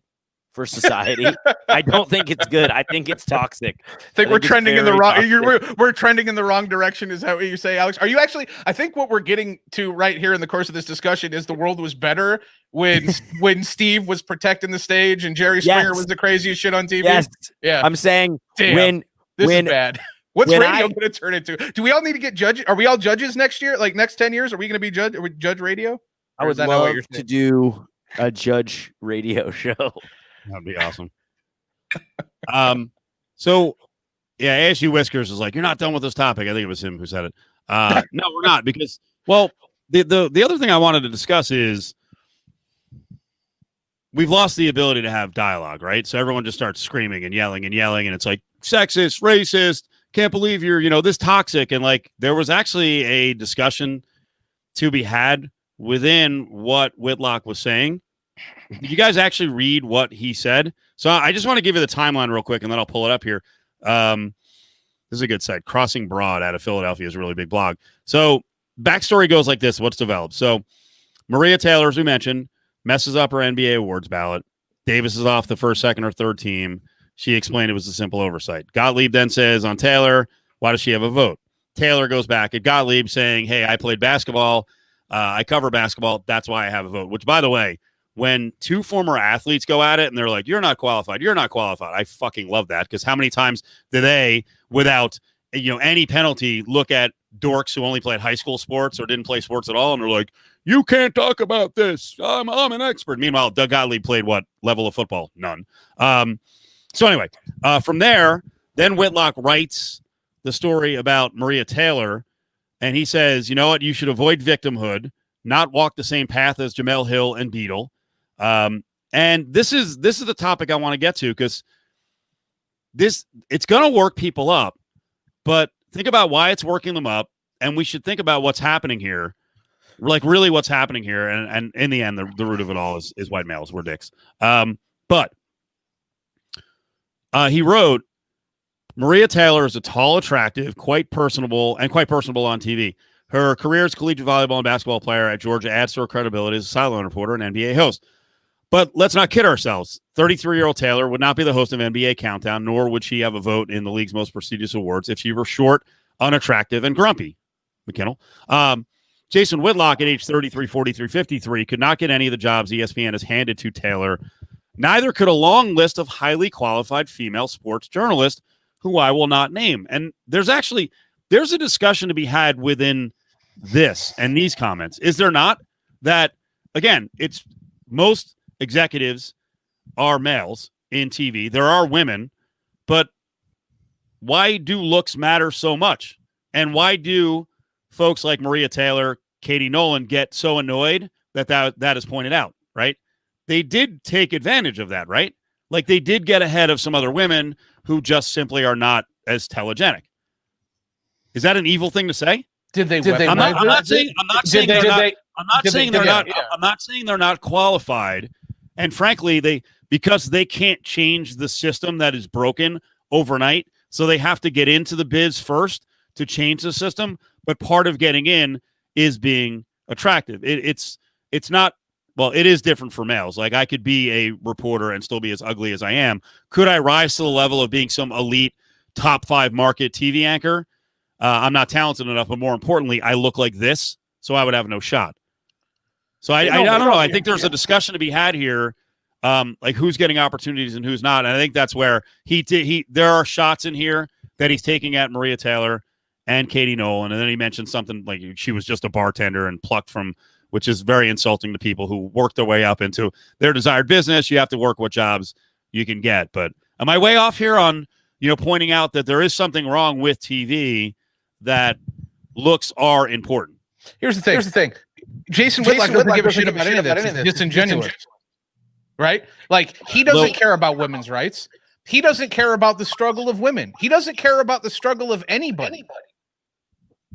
for society. I don't think it's good. I think it's toxic. I think we're trending in the wrong. We're trending in the wrong direction. Is that what you say, Alex? Are you actually? I think what we're getting to right here in the course of this discussion is the world was better when Steve was protecting the stage and Jerry Springer was the craziest shit on TV. Yes. Yeah. I'm saying this is bad. What's radio going to turn into? Do we all need to get judges? Are we all judges next year? Like next 10 years? Are we going to be judge radio? I would love to do a judge radio show. That'd be awesome. So yeah, ASU Whiskers is like, you're not done with this topic. I think it was him who said it. No, we're not, because, well, the other thing I wanted to discuss is we've lost the ability to have dialogue, right? So everyone just starts screaming and yelling, and it's like sexist, racist, can't believe you're, this toxic. And like, there was actually a discussion to be had within what Whitlock was saying. Did you guys actually read what he said? So I just want to give you the timeline real quick, and then I'll pull it up here. This is a good site. Crossing Broad out of Philadelphia is a really big blog. So backstory goes like this. What's developed? So Maria Taylor, as we mentioned, messes up her NBA awards ballot. Davis is off the first, second, or third team. She explained it was a simple oversight. Gottlieb then says on Taylor, why does she have a vote? Taylor goes back at Gottlieb saying, hey, I played basketball. I cover basketball. That's why I have a vote. Which, by the way, when two former athletes go at it and they're like, you're not qualified, I fucking love that, because how many times do they, without any penalty, look at dorks who only played high school sports or didn't play sports at all, and they're like, you can't talk about this. I'm an expert. Meanwhile, Doug Gottlieb played what level of football? None. So anyway, from there, then Whitlock writes the story about Maria Taylor, and he says, you know what, you should avoid victimhood, not walk the same path as Jamel Hill and Beadle. And this is the topic I want to get to, because it's going to work people up, but think about why it's working them up. And we should think about what's happening here, like really what's happening here. And in the end, the root of it all is white males. We're dicks. But he wrote, Maria Taylor is a tall, attractive, quite personable on TV. Her career as collegiate volleyball and basketball player at Georgia adds to her credibility as a sideline reporter and NBA host. But let's not kid ourselves. 33-year-old Taylor would not be the host of NBA Countdown, nor would she have a vote in the league's most prestigious awards if she were short, unattractive, and grumpy. McKinnell. Jason Whitlock at age 33, 43, 53 could not get any of the jobs ESPN has handed to Taylor. Neither could a long list of highly qualified female sports journalists who I will not name. And there's a discussion to be had within this and these comments. Is there not? That, again, it's most executives are males in TV. There are women, but why do looks matter so much? And why do folks like Maria Taylor, Katie Nolan get so annoyed that is pointed out, right? They did take advantage of that, right? Like they did get ahead of some other women who just simply are not as telegenic. Is that an evil thing to say? I'm not saying they're not qualified. And frankly, because they can't change the system that is broken overnight, so they have to get into the biz first to change the system. But part of getting in is being attractive. It's not, well, it is different for males. Like I could be a reporter and still be as ugly as I am. Could I rise to the level of being some elite top 5 market TV anchor? I'm not talented enough, but more importantly, I look like this, so I would have no shot. So I don't know. I think there's a discussion to be had here like who's getting opportunities and who's not. And I think that's where there are shots in here that he's taking at Maria Taylor and Katie Nolan. And then he mentioned something like she was just a bartender and plucked from, which is very insulting to people who work their way up into their desired business. You have to work what jobs you can get. But am I way off here on, pointing out that there is something wrong with TV, that looks are important? Here's the thing. Jason Whitlock doesn't give a shit about any of this. It's disingenuous. Right? Like, he doesn't care about women's rights. He doesn't care about the struggle of women. He doesn't care about the struggle of anybody.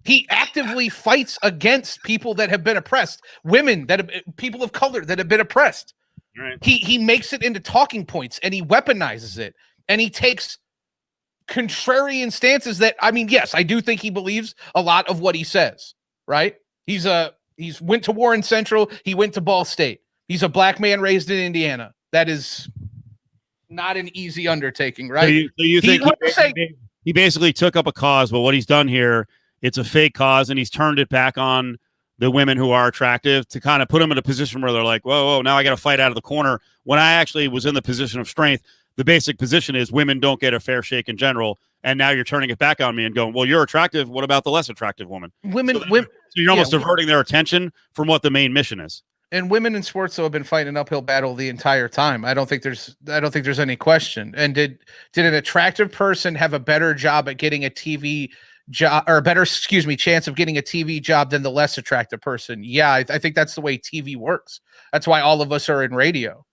He actively fights against people that have been oppressed, people of color that have been oppressed. Right. He makes it into talking points, and he weaponizes it, and he takes contrarian stances that, yes, I do think he believes a lot of what he says, right? He's went to Warren Central. He went to Ball State. He's a black man raised in Indiana. That is not an easy undertaking, right? So you think he basically took up a cause, but what he's done here, it's a fake cause, and he's turned it back on the women who are attractive to kind of put them in a position where they're like, whoa, now I got to fight out of the corner. When I actually was in the position of strength, the basic position is women don't get a fair shake in general. And now you're turning it back on me and going, well, you're attractive. What about the less attractive woman? So you're almost diverting their attention from what the main mission is. And women in sports, though, have been fighting an uphill battle the entire time. I don't think there's any question. And did an attractive person have a better job at getting a TV job, or a better, chance of getting a TV job than the less attractive person? Yeah, I think that's the way TV works. That's why all of us are in radio,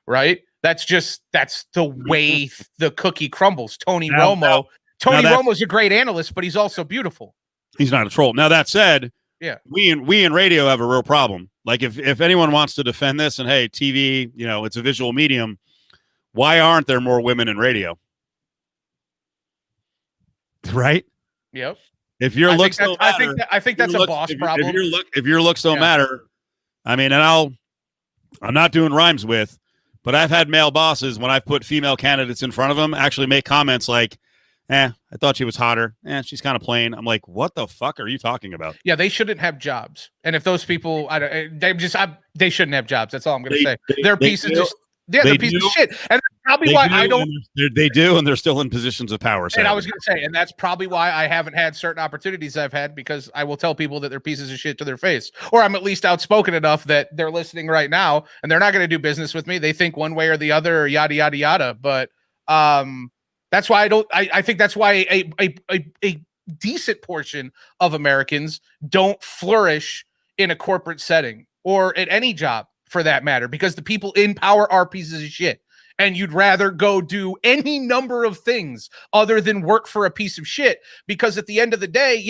right? That's the way the cookie crumbles. Tony Romo's a great analyst, but he's also beautiful. He's not a troll. Now, that said, yeah, we in radio have a real problem. Like, if anyone wants to defend this, and hey, TV, it's a visual medium, why aren't there more women in radio? Right? Yep. If your looks don't matter, I think that's a boss problem. If your looks don't matter, and I'm not doing rhymes with, but I've had male bosses, when I've put female candidates in front of them, actually make comments like, I thought she was hotter. She's kind of plain. I'm like, what the fuck are you talking about? Yeah, they shouldn't have jobs. And if those people, they shouldn't have jobs. That's all I'm going to say. They're pieces of shit. And that's probably why I don't. They do, and they're still in positions of power. And I was going to say, and that's probably why I haven't had certain opportunities I've had, because I will tell people that they're pieces of shit to their face, or I'm at least outspoken enough that they're listening right now, and they're not going to do business with me. They think one way or the other, or yada yada yada. But that's why I think that's why a decent portion of Americans don't flourish in a corporate setting, or at any job for that matter, because the people in power are pieces of shit. And you'd rather go do any number of things other than work for a piece of shit, because at the end of the day,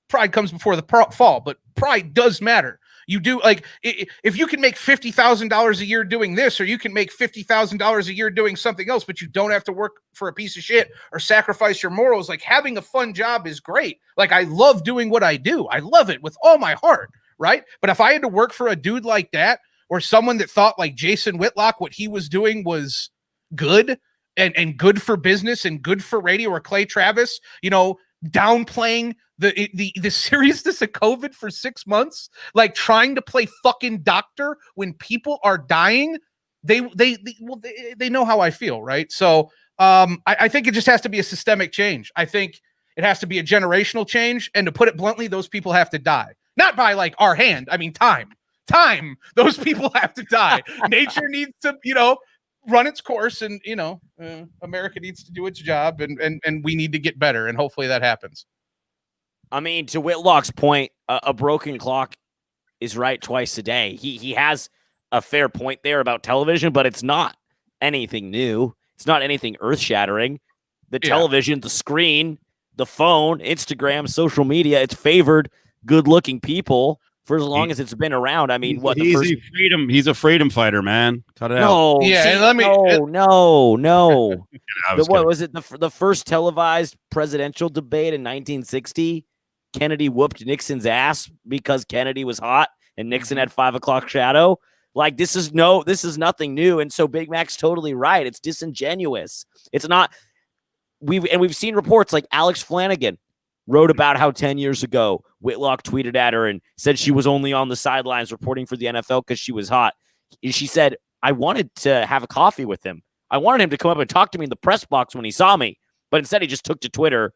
pride comes before the fall, but pride does matter. You do, like, if you can make $50,000 a year doing this, or you can make $50,000 a year doing something else, but you don't have to work for a piece of shit or sacrifice your morals, like, having a fun job is great. Like, I love doing what I do. I love it with all my heart, right? But if I had to work for a dude like that, or someone that thought like Jason Whitlock, what he was doing was good and good for business and good for radio, or Clay Travis, downplaying the seriousness of COVID for 6 months, like trying to play fucking doctor when people are dying, they know how I feel, right? So I think it just has to be a systemic change. I think it has to be a generational change, and to put it bluntly, those people have to die, not by like our hand. I mean, time. Those people have to die. Nature needs to, run its course, and America needs to do its job, and we need to get better, and hopefully that happens. To Whitlock's point, a broken clock is right twice a day. He has a fair point there about television, but it's not anything new. It's not anything earth-shattering. The television, the screen, the phone, Instagram, social media, it's favored good-looking people for as long as it's been around. He's a freedom fighter, man. Cut it out. No, no. What was it? The first televised presidential debate in 1960? Kennedy whooped Nixon's ass because Kennedy was hot and Nixon had 5 o'clock shadow. Like, this is nothing new. And so Big Mac's totally right. It's disingenuous. It's not. We've seen reports like Alex Flanagan wrote about how 10 years ago, Whitlock tweeted at her and said she was only on the sidelines reporting for the NFL because she was hot. she said, I wanted to have a coffee with him. I wanted him to come up and talk to me in the press box when he saw me. But instead, he just took to Twitter,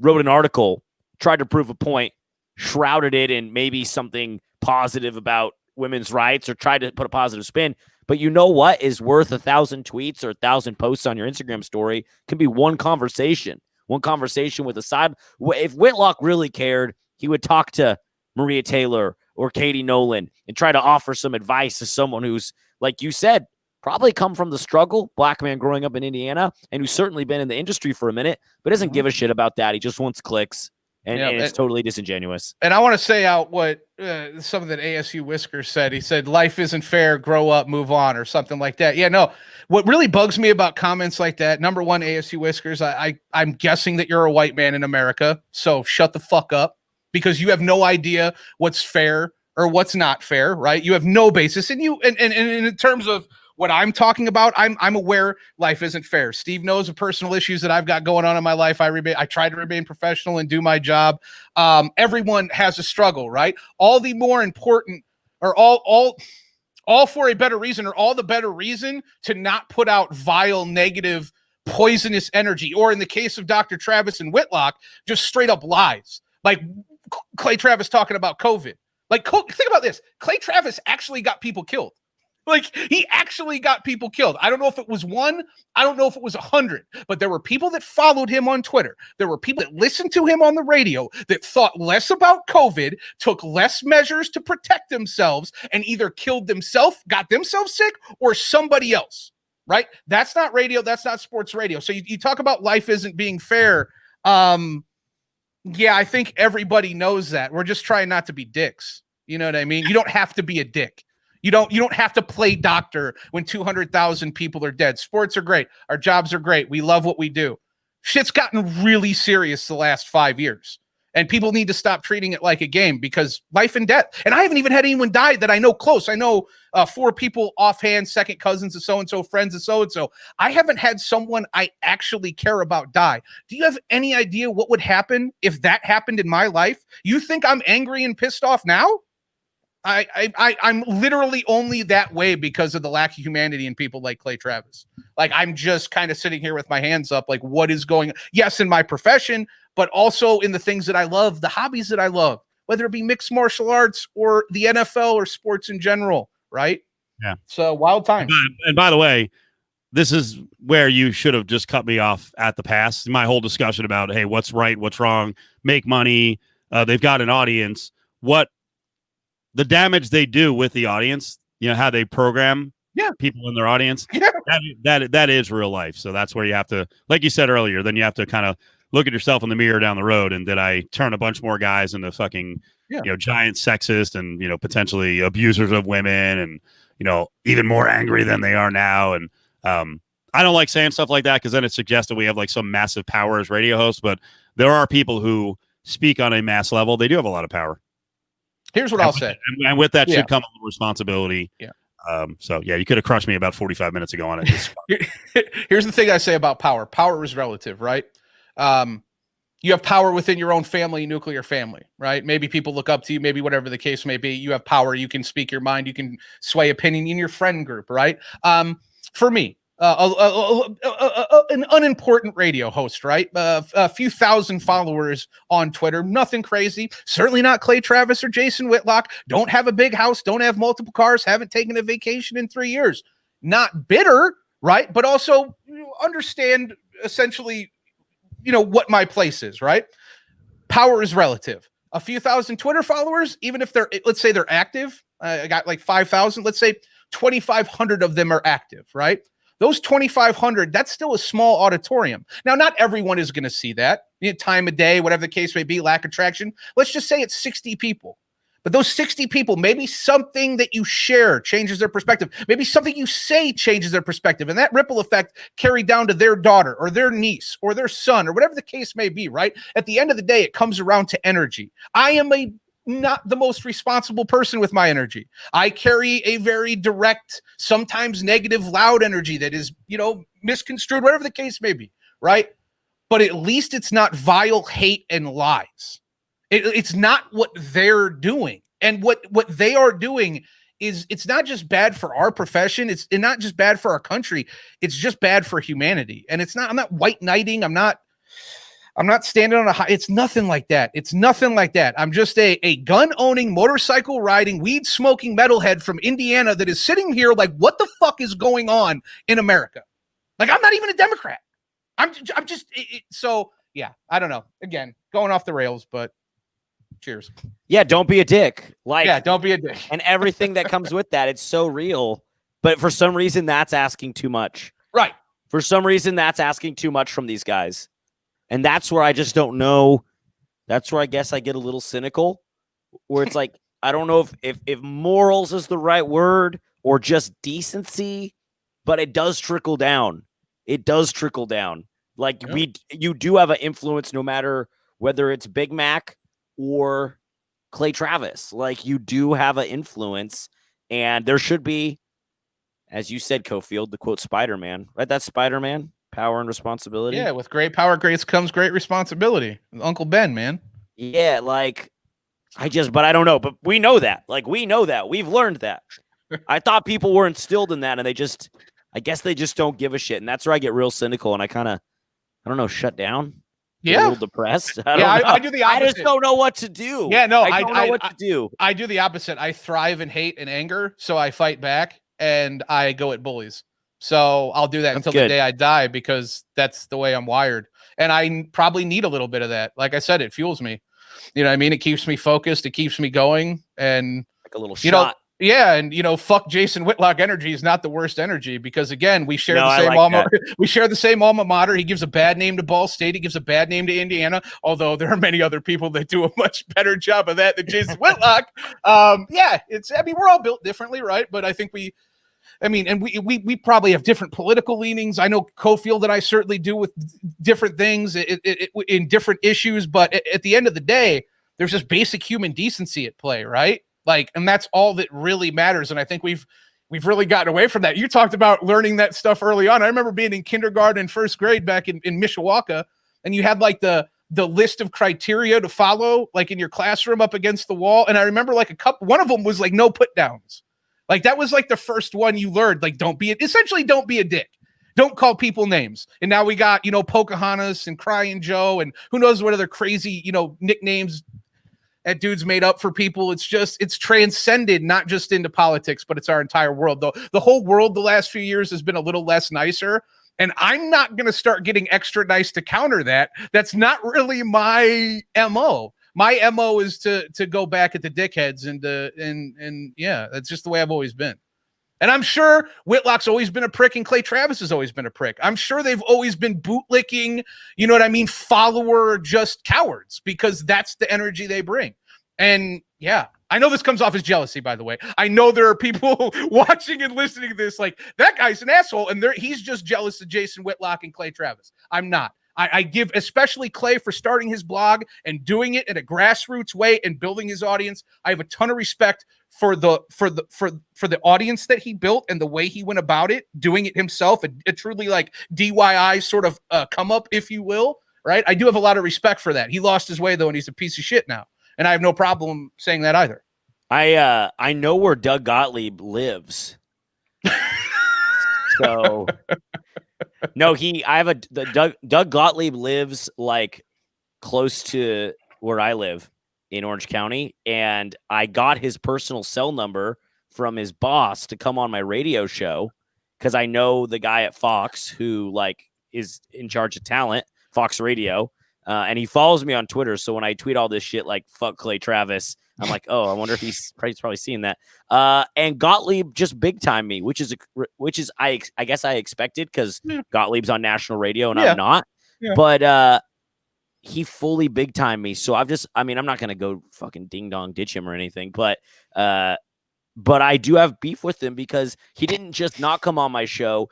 wrote an article, tried to prove a point, shrouded it in maybe something positive about women's rights or tried to put a positive spin. But you know what is worth 1,000 tweets or 1,000 posts on your Instagram story? Can be one conversation with a side. If Whitlock really cared, he would talk to Maria Taylor or Katie Nolan and try to offer some advice to someone who's, like you said, probably come from the struggle, black man growing up in Indiana, and who's certainly been in the industry for a minute, but doesn't give a shit about that. He just wants clicks, and it's totally disingenuous. And I want to say out what something that ASU Whiskers said. He said, life isn't fair, grow up, move on, or something like that. Yeah, no, what really bugs me about comments like that, number one, ASU Whiskers, I'm guessing that you're a white man in America, so shut the fuck up, because you have no idea what's fair or what's not fair, right? You have no basis. And in terms of what I'm talking about, I'm aware life isn't fair. Steve knows the personal issues that I've got going on in my life. I try to remain professional and do my job. Everyone has a struggle, right? All the more important, or all for a better reason, or all the better reason to not put out vile, negative, poisonous energy, or in the case of Dr. Travis and Whitlock, just straight up lies. Like Clay Travis talking about COVID. Like, think about this. Clay Travis actually got people killed. Like, he actually got people killed. I don't know if it was 1. I don't know if it was 100. But there were people that followed him on Twitter. There were people that listened to him on the radio that thought less about COVID, took less measures to protect themselves, and either killed themselves, got themselves sick, or somebody else, right? That's not radio. That's not sports radio. So you talk about life isn't being fair. Yeah, I think everybody knows that. We're just trying not to be dicks. You know what I mean? You don't have to be a dick. You don't have to play doctor when 200,000 people are dead. Sports are great. Our jobs are great. We love what we do. Shit's gotten really serious the last 5 years. And people need to stop treating it like a game, because life and death. And I haven't even had anyone die that I know close. I know 4 people offhand, second cousins of so-and-so, friends of so-and-so. I haven't had someone I actually care about die. Do you have any idea what would happen if that happened in my life? You think I'm angry and pissed off now? I'm literally only that way because of the lack of humanity in people like Clay Travis. Like, I'm just kind of sitting here with my hands up, like, what is going on? Yes, in my profession, but also in the things that I love, the hobbies that I love, whether it be mixed martial arts or the NFL or sports in general, right? Yeah. So wild time. And by the way, this is where you should have just cut me off at the pass. My whole discussion about, hey, what's right, what's wrong, make money. They've got an audience. What the damage they do with the audience, you know, how they program people in their audience. Yeah. That is real life. So that's where you have to, like you said earlier, then you have to kind of look at yourself in the mirror down the road. And did I turn a bunch more guys into fucking, you know, giant sexist and, you know, potentially abusers of women and, you know, even more angry than they are now. And I don't like saying stuff like that, because then it suggests that we have like some massive power as radio hosts, but there are people who speak on a mass level. They do have a lot of power. Here's what I'll say. And with that should come a little responsibility. Yeah. So, yeah, you could have crushed me about 45 minutes ago on it. Here's the thing I say about power. Power is relative, right? You have power within your own family, nuclear family, right? Maybe people look up to you, maybe whatever the case may be. You have power. You can speak your mind. You can sway opinion in your friend group, right? For me, an unimportant radio host, right? A few thousand followers on Twitter, nothing crazy. Certainly not Clay Travis or Jason Whitlock. Don't have a big house, don't have multiple cars, haven't taken a vacation in 3 years. Not bitter, right? But also understand essentially, you know, what my place is, right? Power is relative. A few thousand Twitter followers, even if they're, let's say they're active, I got like 5,000, let's say 2,500 of them are active, right? Those 2,500, that's still a small auditorium. Now, not everyone is going to see that. You know, time of day, whatever the case may be, lack of traction. Let's just say it's 60 people. But those 60 people, maybe something that you share changes their perspective. Maybe something you say changes their perspective. And that ripple effect carried down to their daughter or their niece or their son or whatever the case may be, right? At the end of the day, it comes around to energy. I am not the most responsible person with my energy. I carry a very direct, sometimes negative, loud energy that is, you know, misconstrued, whatever the case may be, right? But at least it's not vile hate and lies. It's not what they're doing. And what they are doing it's not just bad for our profession. It's not just bad for our country. It's just bad for humanity. And I'm not white knighting. I'm not standing on a high. It's nothing like that. It's nothing like that. I'm just a gun owning, motorcycle riding, weed smoking metalhead from Indiana that is sitting here like, what the fuck is going on in America? Like, I'm not even a Democrat. I'm just so yeah. I don't know. Again, going off the rails, but cheers. Yeah, don't be a dick. Like, yeah, don't be a dick. And everything that comes with that, it's so real. But for some reason, that's asking too much. Right. For some reason, that's asking too much from these guys. And that's where I just don't know. That's where I guess I get a little cynical, where it's like, I don't know if morals is the right word or just decency, but it does trickle down. It does trickle down. Like, you do have an influence no matter whether it's Big Mac or Clay Travis. Like, you do have an influence, and there should be, as you said, Cofield, the quote Spider-Man, right? That's Spider-Man, power and responsibility. Yeah, with great power comes great responsibility. Uncle Ben, man. Yeah, like, but I don't know. But we know that. Like, we know that. We've learned that. I thought people were instilled in that, and I guess they just don't give a shit. And that's where I get real cynical, and I don't know, shut down. Yeah. A little depressed. I do the opposite. I just don't know what to do. Yeah, no, I don't know what to do. I do the opposite. I thrive in hate and anger, so I fight back, and I go at bullies. So I'll do that until the day I die, because that's the way I'm wired. And I probably need a little bit of that. Like I said, it fuels me. You know what I mean? It keeps me focused. It keeps me going. And like a little shot. Yeah, and fuck Jason Whitlock energy is not the worst energy, because again, we share the same alma mater. He gives a bad name to Ball State. He gives a bad name to Indiana, although there are many other people that do a much better job of that than Jason Whitlock. Yeah, we're all built differently, right? But I think we probably have different political leanings. I know Cofield and I certainly do with different things in different issues, but at the end of the day, there's just basic human decency at play, right? Like, and that's all that really matters. And I think we've really gotten away from that. You talked about learning that stuff early on. I remember being in kindergarten and first grade back in Mishawaka, and you had like the list of criteria to follow, like in your classroom up against the wall. And I remember like one of them was like no put downs. Like that was like the first one you learned, like don't be a dick. Don't call people names. And now we got, Pocahontas and Crying Joe and who knows what other crazy, nicknames that dude's made up for people. It's transcended not just into politics, but it's our entire world. Though the whole world the last few years has been a little less nicer. And I'm not going to start getting extra nice to counter that. That's not really my MO. My MO is to go back at the dickheads and yeah, that's just the way I've always been. And I'm sure Whitlock's always been a prick and Clay Travis has always been a prick. I'm sure they've always been bootlicking, you know what I mean, follower just cowards, because that's the energy they bring. And yeah, I know this comes off as jealousy, by the way. I know there are people watching and listening to this like, that guy's an asshole, and he's just jealous of Jason Whitlock and Clay Travis. I'm not. I give especially Clay for starting his blog and doing it in a grassroots way and building his audience. I have a ton of respect for the audience that he built and the way he went about it, doing it himself, a truly like DIY sort of come up, if you will, right? I do have a lot of respect for that. He lost his way though, and he's a piece of shit now, and I have no problem saying that either. I know where Doug Gottlieb lives, so. No, Doug Gottlieb lives like close to where I live in Orange County, and I got his personal cell number from his boss to come on my radio show, because I know the guy at Fox who like is in charge of talent, Fox Radio, and he follows me on Twitter. So when I tweet all this shit like "fuck Clay Travis," I'm like, oh, I wonder if he's probably seeing that. And Gottlieb just big time me, which is I guess I expected, because Gottlieb's on national radio and I'm not. Yeah. But he fully big time me. So I'm not gonna go fucking ding dong ditch him or anything, but I do have beef with him because he didn't just not come on my show.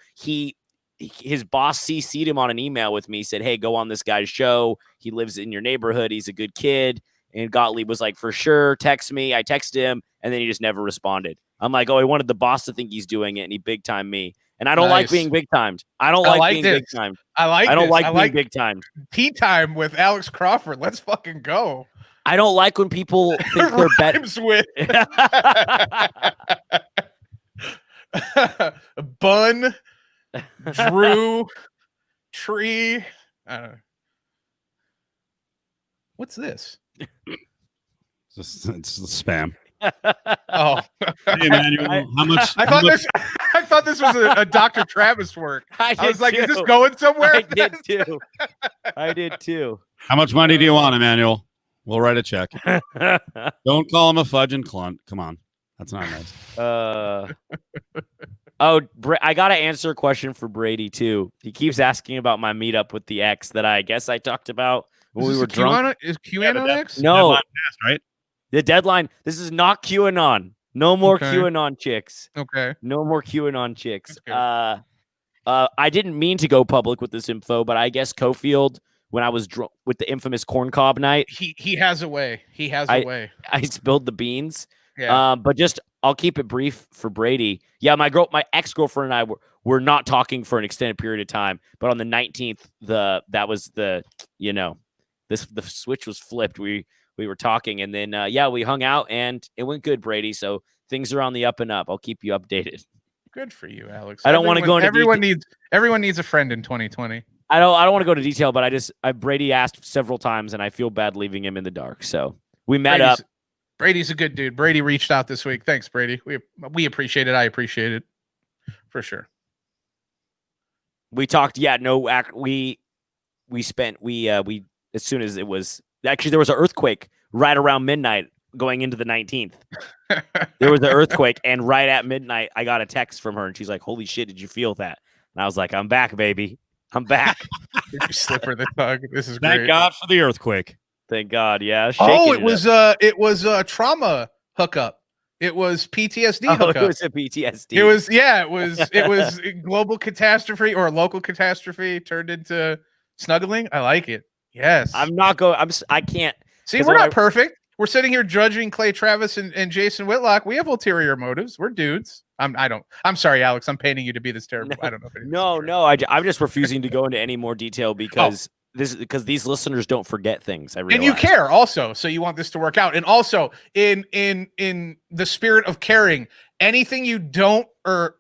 His boss CC'd him on an email with me, said, hey, go on this guy's show. He lives in your neighborhood. He's a good kid. And Gottlieb was like, for sure, text me. I texted him, and then he just never responded. I'm like, oh, he wanted the boss to think he's doing it, and he big-timed me. And I don't like being big-timed. I don't like being big-timed. I don't like being big-timed. Tea time with Alex Crawford. Let's fucking go. I don't like when people think they're better. Bun, Drew, Tree. What's this? It's spam. Oh, Hey, Emmanuel, how much? I thought this was a Dr. Travis work. I was like, is this going somewhere? I did too. How much money do you want, Emmanuel? We'll write a check. Don't call him a fudge and clunt. Come on, that's not nice. I got to answer a question for Brady too. He keeps asking about my meetup with the ex that I guess I talked about when we were drunk. Is QAnon X? No, passed, right? The deadline. This is not QAnon. No more QAnon chicks. Okay. No more QAnon chicks. I didn't mean to go public with this info, but I guess Cofield, when I was drunk with the infamous corn cob night, he has a way. He has a way. I spilled the beans. Yeah. But just I'll keep it brief for Brady. Yeah, my ex-girlfriend and I were not talking for an extended period of time. But on the 19th, the switch was flipped. We were talking, and then we hung out, and it went good, Brady. So things are on the up and up. I'll keep you updated. Good for you, Alex. I don't want to go into everyone needs a friend in 2020. I don't want to go into detail, but Brady asked several times, and I feel bad leaving him in the dark. So we met up. Brady's a good dude. Brady reached out this week. Thanks, Brady. We appreciate it. I appreciate it for sure. We talked. Yeah, no. We as soon as it was actually there was an earthquake right around midnight going into the 19th. There was an earthquake, and right at midnight, I got a text from her, and she's like, "Holy shit, did you feel that?" And I was like, "I'm back, baby. I'm back." Did you slip her the tug? This is Thank great. God for the earthquake. Thank God, yeah. It was a trauma hookup. It was PTSD hookup. It was a PTSD. It was global catastrophe or local catastrophe turned into snuggling. I like it. Yes. I can't. See, we're not perfect. We're sitting here judging Clay Travis and Jason Whitlock. We have ulterior motives. We're dudes. I'm sorry, Alex. I'm painting you to be this terrible. I don't know. No. I'm just refusing to go into any more detail because these listeners don't forget things. I realize. And you care also, so you want this to work out. And also, in the spirit of caring, anything you don't want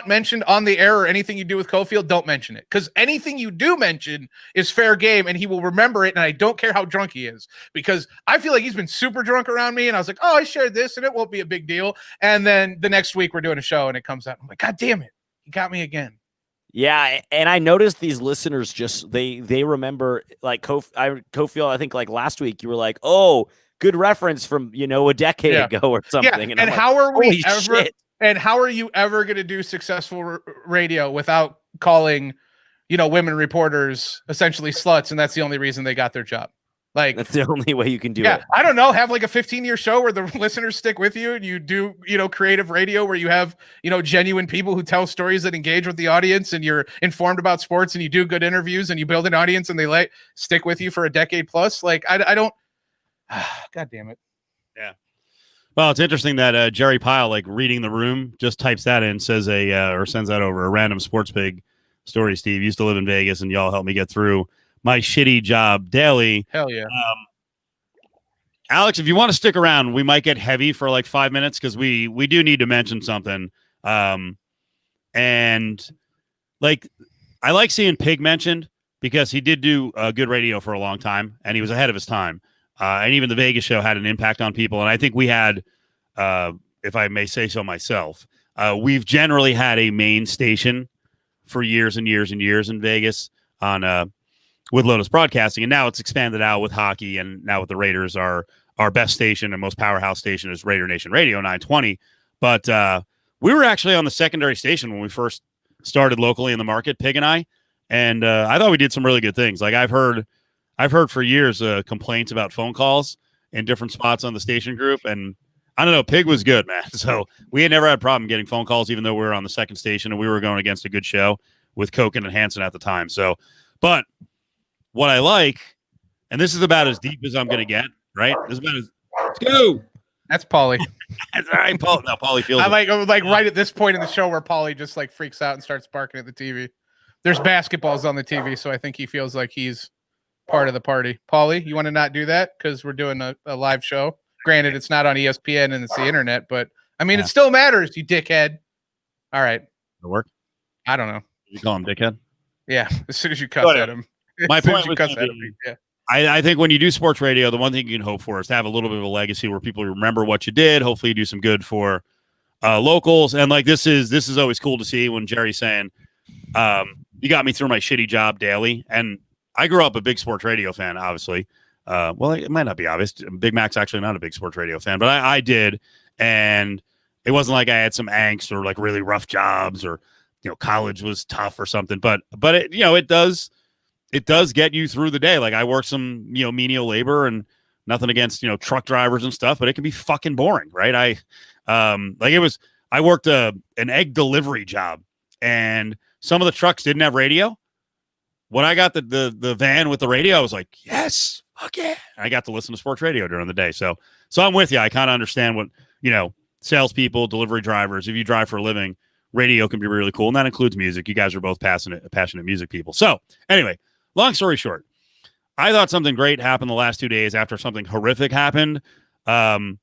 mentioned on the air or anything you do with Cofield, don't mention it. Because anything you do mention is fair game, and he will remember it, and I don't care how drunk he is. Because I feel like he's been super drunk around me, and I was like, oh, I shared this, and it won't be a big deal. And then the next week we're doing a show, and it comes out. I'm like, God damn it. He got me again. Yeah, and I noticed these listeners just they remember like Cofield. I think like last week you were like, "Oh, good reference from a decade ago or something." Yeah. And how are we ever? And how are you ever going to do successful radio without calling, women reporters essentially sluts, and that's the only reason they got their job? Like that's the only way you can do it. I don't know. Have like a 15-year show where the listeners stick with you, and you do, creative radio where you have, genuine people who tell stories that engage with the audience, and you're informed about sports, and you do good interviews, and you build an audience, and they stick with you for a decade plus. Like I don't. God damn it. Yeah. Well, it's interesting that Jerry Pyle, like reading the room, just types that in, says or sends that over a random sports pig story. Steve used to live in Vegas, and y'all helped me get through my shitty job daily. Hell yeah. Alex, if you want to stick around, we might get heavy for like 5 minutes because we do need to mention something. And like I like seeing Pig mentioned because he did do good radio for a long time, and he was ahead of his time. And even the Vegas show had an impact on people. And I think we had, if I may say so myself, we've generally had a main station for years and years and years in Vegas on with Lotus Broadcasting. And now it's expanded out with hockey. And now with the Raiders, our best station and most powerhouse station is Raider Nation Radio 920. But we were actually on the secondary station when we first started locally in the market, Pig and I. And I thought we did some really good things. Like I've heard for years complaints about phone calls in different spots on the station group, and I don't know, Pig was good, man. So we had never had a problem getting phone calls, even though we were on the second station and we were going against a good show with Koken and Hansen at the time. So, but what I like, and this is about as deep as I'm going to get, right? This is about as let's go. That's Paulie. That's all right, Paul. Now Paulie feels. I'm like right at this point in the show where Paulie just like freaks out and starts barking at the TV. There's basketballs on the TV, so I think he feels like he's part of the party. Paulie, you want to not do that because we're doing a live show? Granted, it's not on ESPN and it's the internet, but I mean, it still matters, you dickhead. All right. It'll work. I don't know. You call him dickhead? Yeah. As soon as you cuss at him. My point was I think when you do sports radio, the one thing you can hope for is to have a little bit of a legacy where people remember what you did. Hopefully you do some good for locals. And like, this is always cool to see when Jerry's saying, you got me through my shitty job daily. And I grew up a big sports radio fan, obviously. Well, it might not be obvious. Big Mac's actually not a big sports radio fan, but I did. And it wasn't like I had some angst or like really rough jobs or, college was tough or something, but it, it does get you through the day. Like I work some, menial labor and nothing against, truck drivers and stuff, but it can be fucking boring. Right. I worked an egg delivery job and some of the trucks didn't have radio. When I got the van with the radio, I was like, yes, fuck yeah. I got to listen to sports radio during the day. So I'm with you. I kind of understand what, salespeople, delivery drivers, if you drive for a living, radio can be really cool. And that includes music. You guys are both passionate music people. So anyway, long story short, I thought something great happened the last 2 days after something horrific happened. Man,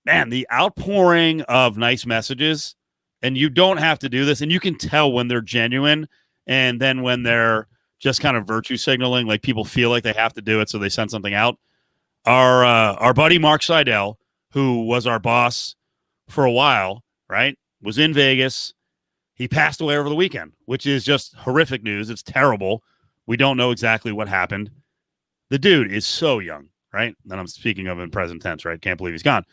the outpouring of nice messages, and you don't have to do this, and you can tell when they're genuine and then when they're just kind of virtue signaling, like people feel like they have to do it, so they send something out. Our buddy Mark Seidel, who was our boss for a while, right, was in Vegas. He passed away over the weekend, which is just horrific news. It's terrible. We don't know exactly what happened. The dude is so young, right? And I'm speaking of in present tense, right? Can't believe he's gone.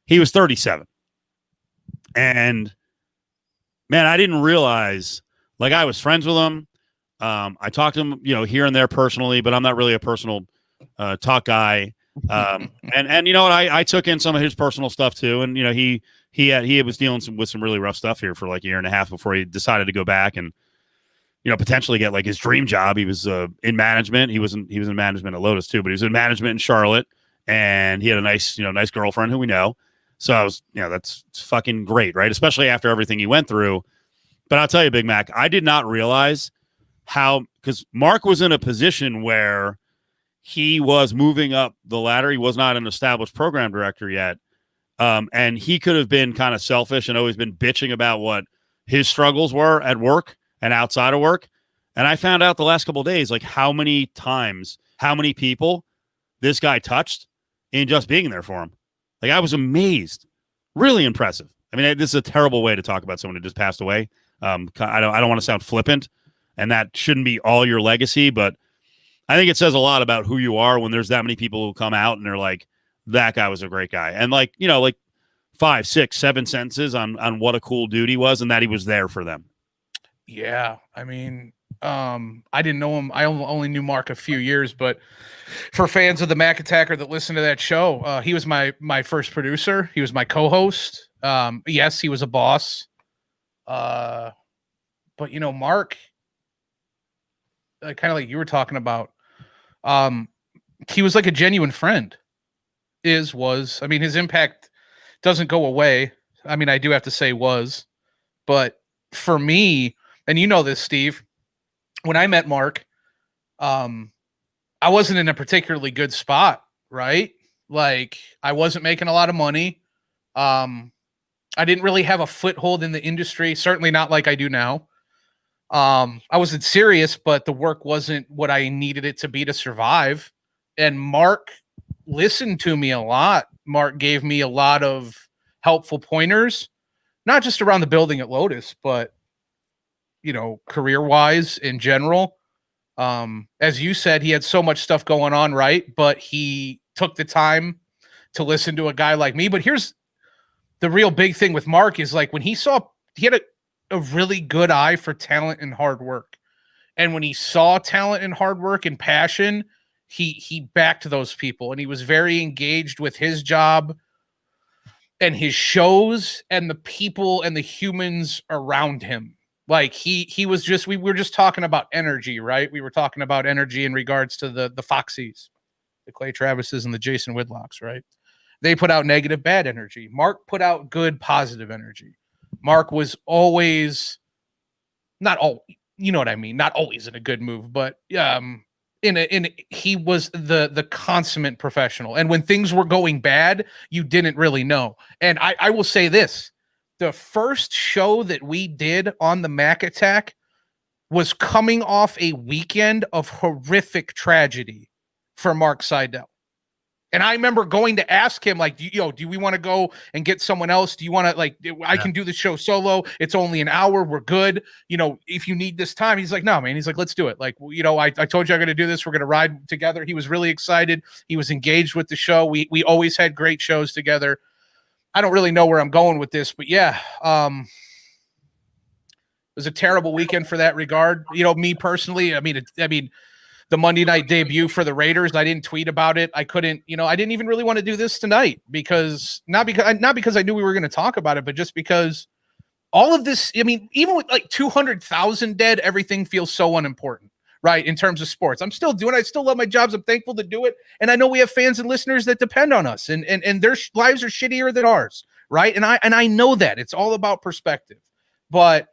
He was 37. And, man, I didn't realize, like, I was friends with him. I talked to him, here and there personally, but I'm not really a personal talk guy. And you know what? I took in some of his personal stuff too. And, he was dealing with some really rough stuff here for like a year and a half before he decided to go back and, potentially get like his dream job. He was in management. He was in management at Lotus too, but he was in management in Charlotte, and he had a nice girlfriend who we know. So I was, that's fucking great, right? Especially after everything he went through. But I'll tell you, Big Mac, I did not realize because Mark was in a position where he was moving up the ladder. He was not an established program director yet. And he could have been kind of selfish and always been bitching about what his struggles were at work and outside of work. And I found out the last couple of days, like how many people this guy touched in just being there for him. Like I was amazed, really impressive. I mean, this is a terrible way to talk about someone who just passed away. I don't want to sound flippant, and that shouldn't be all your legacy, but I think it says a lot about who you are when there's that many people who come out and they're like, that guy was a great guy. And like 5, 6, 7 sentences on what a cool dude he was and that he was there for them. Yeah. I mean, I didn't know him. I only knew Mark a few years, but for fans of the Mac Attacker that listen to that show, he was my first producer. He was my co-host. Yes, he was a boss. But Mark, kind of like you were talking about, he was like a genuine friend. His impact doesn't go away. I mean, I do have to say but for me, and you know this, Steve, when I met Mark, I wasn't in a particularly good spot, right? Like I wasn't making a lot of money. I didn't really have a foothold in the industry, certainly not like I do now. I wasn't serious, but the work wasn't what I needed it to be to survive. And Mark listened to me a lot. Mark gave me a lot of helpful pointers, not just around the building at Lotus, but career-wise in general. As you said, he had so much stuff going on, right? But he took the time to listen to a guy like me. But here's the real big thing with Mark is like when he had a really good eye for talent and hard work. And when he saw talent and hard work and passion, he backed those people, and he was very engaged with his job and his shows and the people and the humans around him. Like he was just, we were just talking about energy, right? We were talking about energy in regards to the Foxies, the Clay Travises and the Jason Whitlocks, right? They put out negative, bad energy. Mark put out good, positive energy. Mark was always not always in a good mood, but he was the consummate professional. And when things were going bad, you didn't really know. And I will say this, the first show that we did on the Mac Attack was coming off a weekend of horrific tragedy for Mark Seidel. And I remember going to ask him, like, do we want to go and get someone else? Do you want to, like, I can do the show solo. It's only an hour. We're good. If you need this time, he's like, no, man. He's like, let's do it. Like, I told you I'm going to do this. We're going to ride together. He was really excited. He was engaged with the show. We always had great shows together. I don't really know where I'm going with this, but yeah, it was a terrible weekend for that regard. Me personally, I mean, the Monday night debut for the Raiders, I didn't tweet about it. I couldn't, I didn't even really want to do this tonight because not because I knew we were going to talk about it, but just because all of this, I mean, even with like 200,000 dead, everything feels so unimportant, right? In terms of sports, I still love my jobs. I'm thankful to do it. And I know we have fans and listeners that depend on us and their lives are shittier than ours. Right. And I know that it's all about perspective, but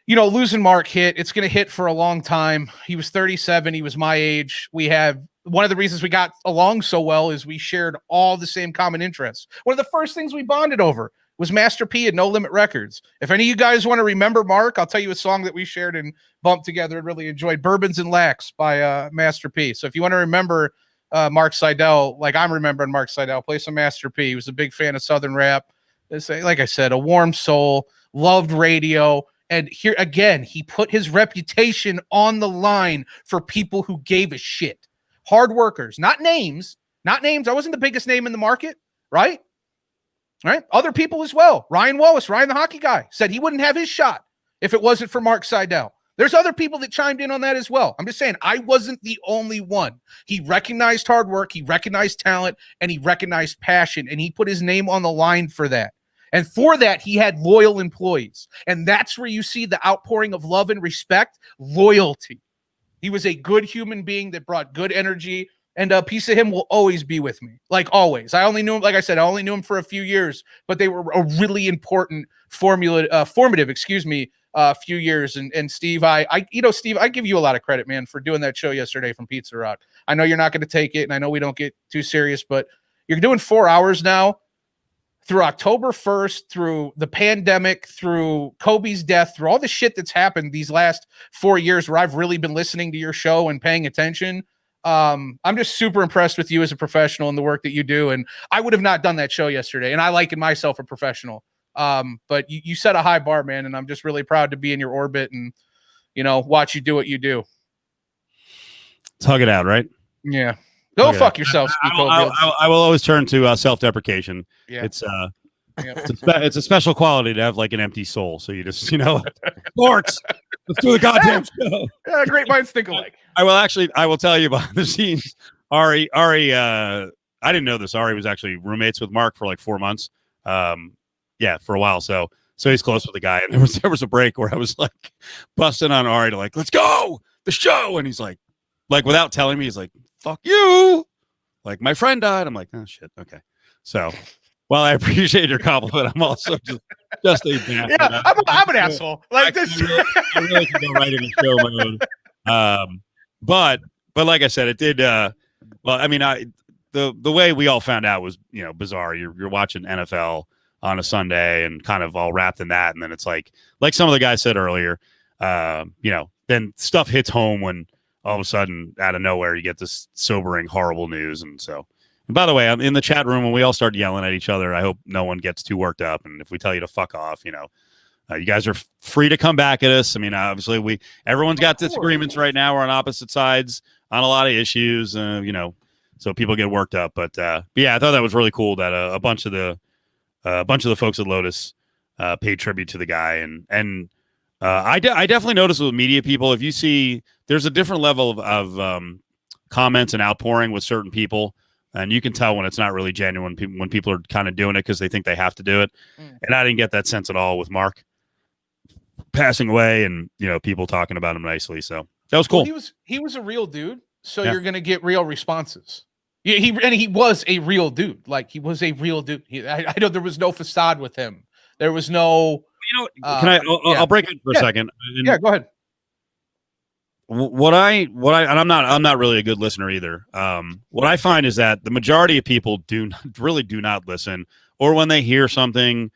losing Mark hit. It's going to hit for a long time. He was 37. He was my age. One of the reasons we got along so well is we shared all the same common interests. One of the first things we bonded over was Master P and No Limit Records. If any of you guys want to remember Mark, I'll tell you a song that we shared and bumped together and really enjoyed, Bourbons and Lax by Master P. So if you want to remember Mark Seidel, like I'm remembering Mark Seidel, play some Master P. He was a big fan of Southern rap. Like I said, a warm soul, loved radio. And here again, he put his reputation on the line for people who gave a shit. Hard workers, not names. I wasn't the biggest name in the market, right? Right? Other people as well. Ryan Wallace, Ryan the hockey guy, said he wouldn't have his shot if it wasn't for Mark Seidel. There's other people that chimed in on that as well. I'm just saying, I wasn't the only one. He recognized hard work, he recognized talent, and he recognized passion, and he put his name on the line for that. And for that, he had loyal employees. And that's where you see the outpouring of love and respect, loyalty. He was a good human being that brought good energy, and a piece of him will always be with me, like always. I only knew him, like I said, I only knew him for a few years, but they were a really important formative, few years. And Steve, Steve, I give you a lot of credit, man, for doing that show yesterday from Pizza Rock. I know you're not going to take it, and I know we don't get too serious, but you're doing 4 hours now. Through October 1st, through the pandemic, through Kobe's death, through all the shit that's happened these last 4 years where I've really been listening to your show and paying attention. I'm just super impressed with you as a professional and the work that you do. And I would have not done that show yesterday. And I liken myself a professional. But you set a high bar, man. And I'm just really proud to be in your orbit and, watch you do what you do. Let's hug it out, right? Yeah. Go fuck yourself, Steve Cofield. I will always turn to self-deprecation. Yeah. It's a special quality to have like an empty soul. So you just, sports. Let's do the goddamn show. Yeah, great minds think alike. I will tell you behind the scenes. Ari, I didn't know this. Ari was actually roommates with Mark for like 4 months. For a while. So he's close with the guy. And there was a break where I was like busting on Ari to like, let's go the show. And he's like without telling me, he's like, fuck you. Like my friend died. I'm like, oh shit. Okay. So, well, I appreciate your compliment. I'm also just a bastard. Yeah, I'm an asshole. Like this. I really can go right into show mode. But like I said, it did. The way we all found out was, bizarre. You're watching NFL on a Sunday and kind of all wrapped in that. And then it's like some of the guys said earlier, then stuff hits home when all of a sudden out of nowhere, you get this sobering, horrible news. And by the way, I'm in the chat room when we all start yelling at each other. I hope no one gets too worked up. And if we tell you to fuck off, you guys are free to come back at us. I mean, obviously everyone's got disagreements right now. We're on opposite sides on a lot of issues, so people get worked up. But yeah, I thought that was really cool that a bunch of the folks at Lotus paid tribute to the guy. And I definitely noticed with media people, if you see there's a different level of comments and outpouring with certain people, and you can tell when it's not really genuine when people are kind of doing it because they think they have to do it. And I didn't get that sense at all with Mark passing away and, people talking about him nicely. So that was cool. Well, he was a real dude. So you're going to get real responses. He was a real dude. Like he was a real dude. I know there was no facade with him. There was no, can I'll break it for a second. Yeah, go ahead. what I and I'm not really a good listener either. What I find is that the majority of people really do not listen, or when they hear something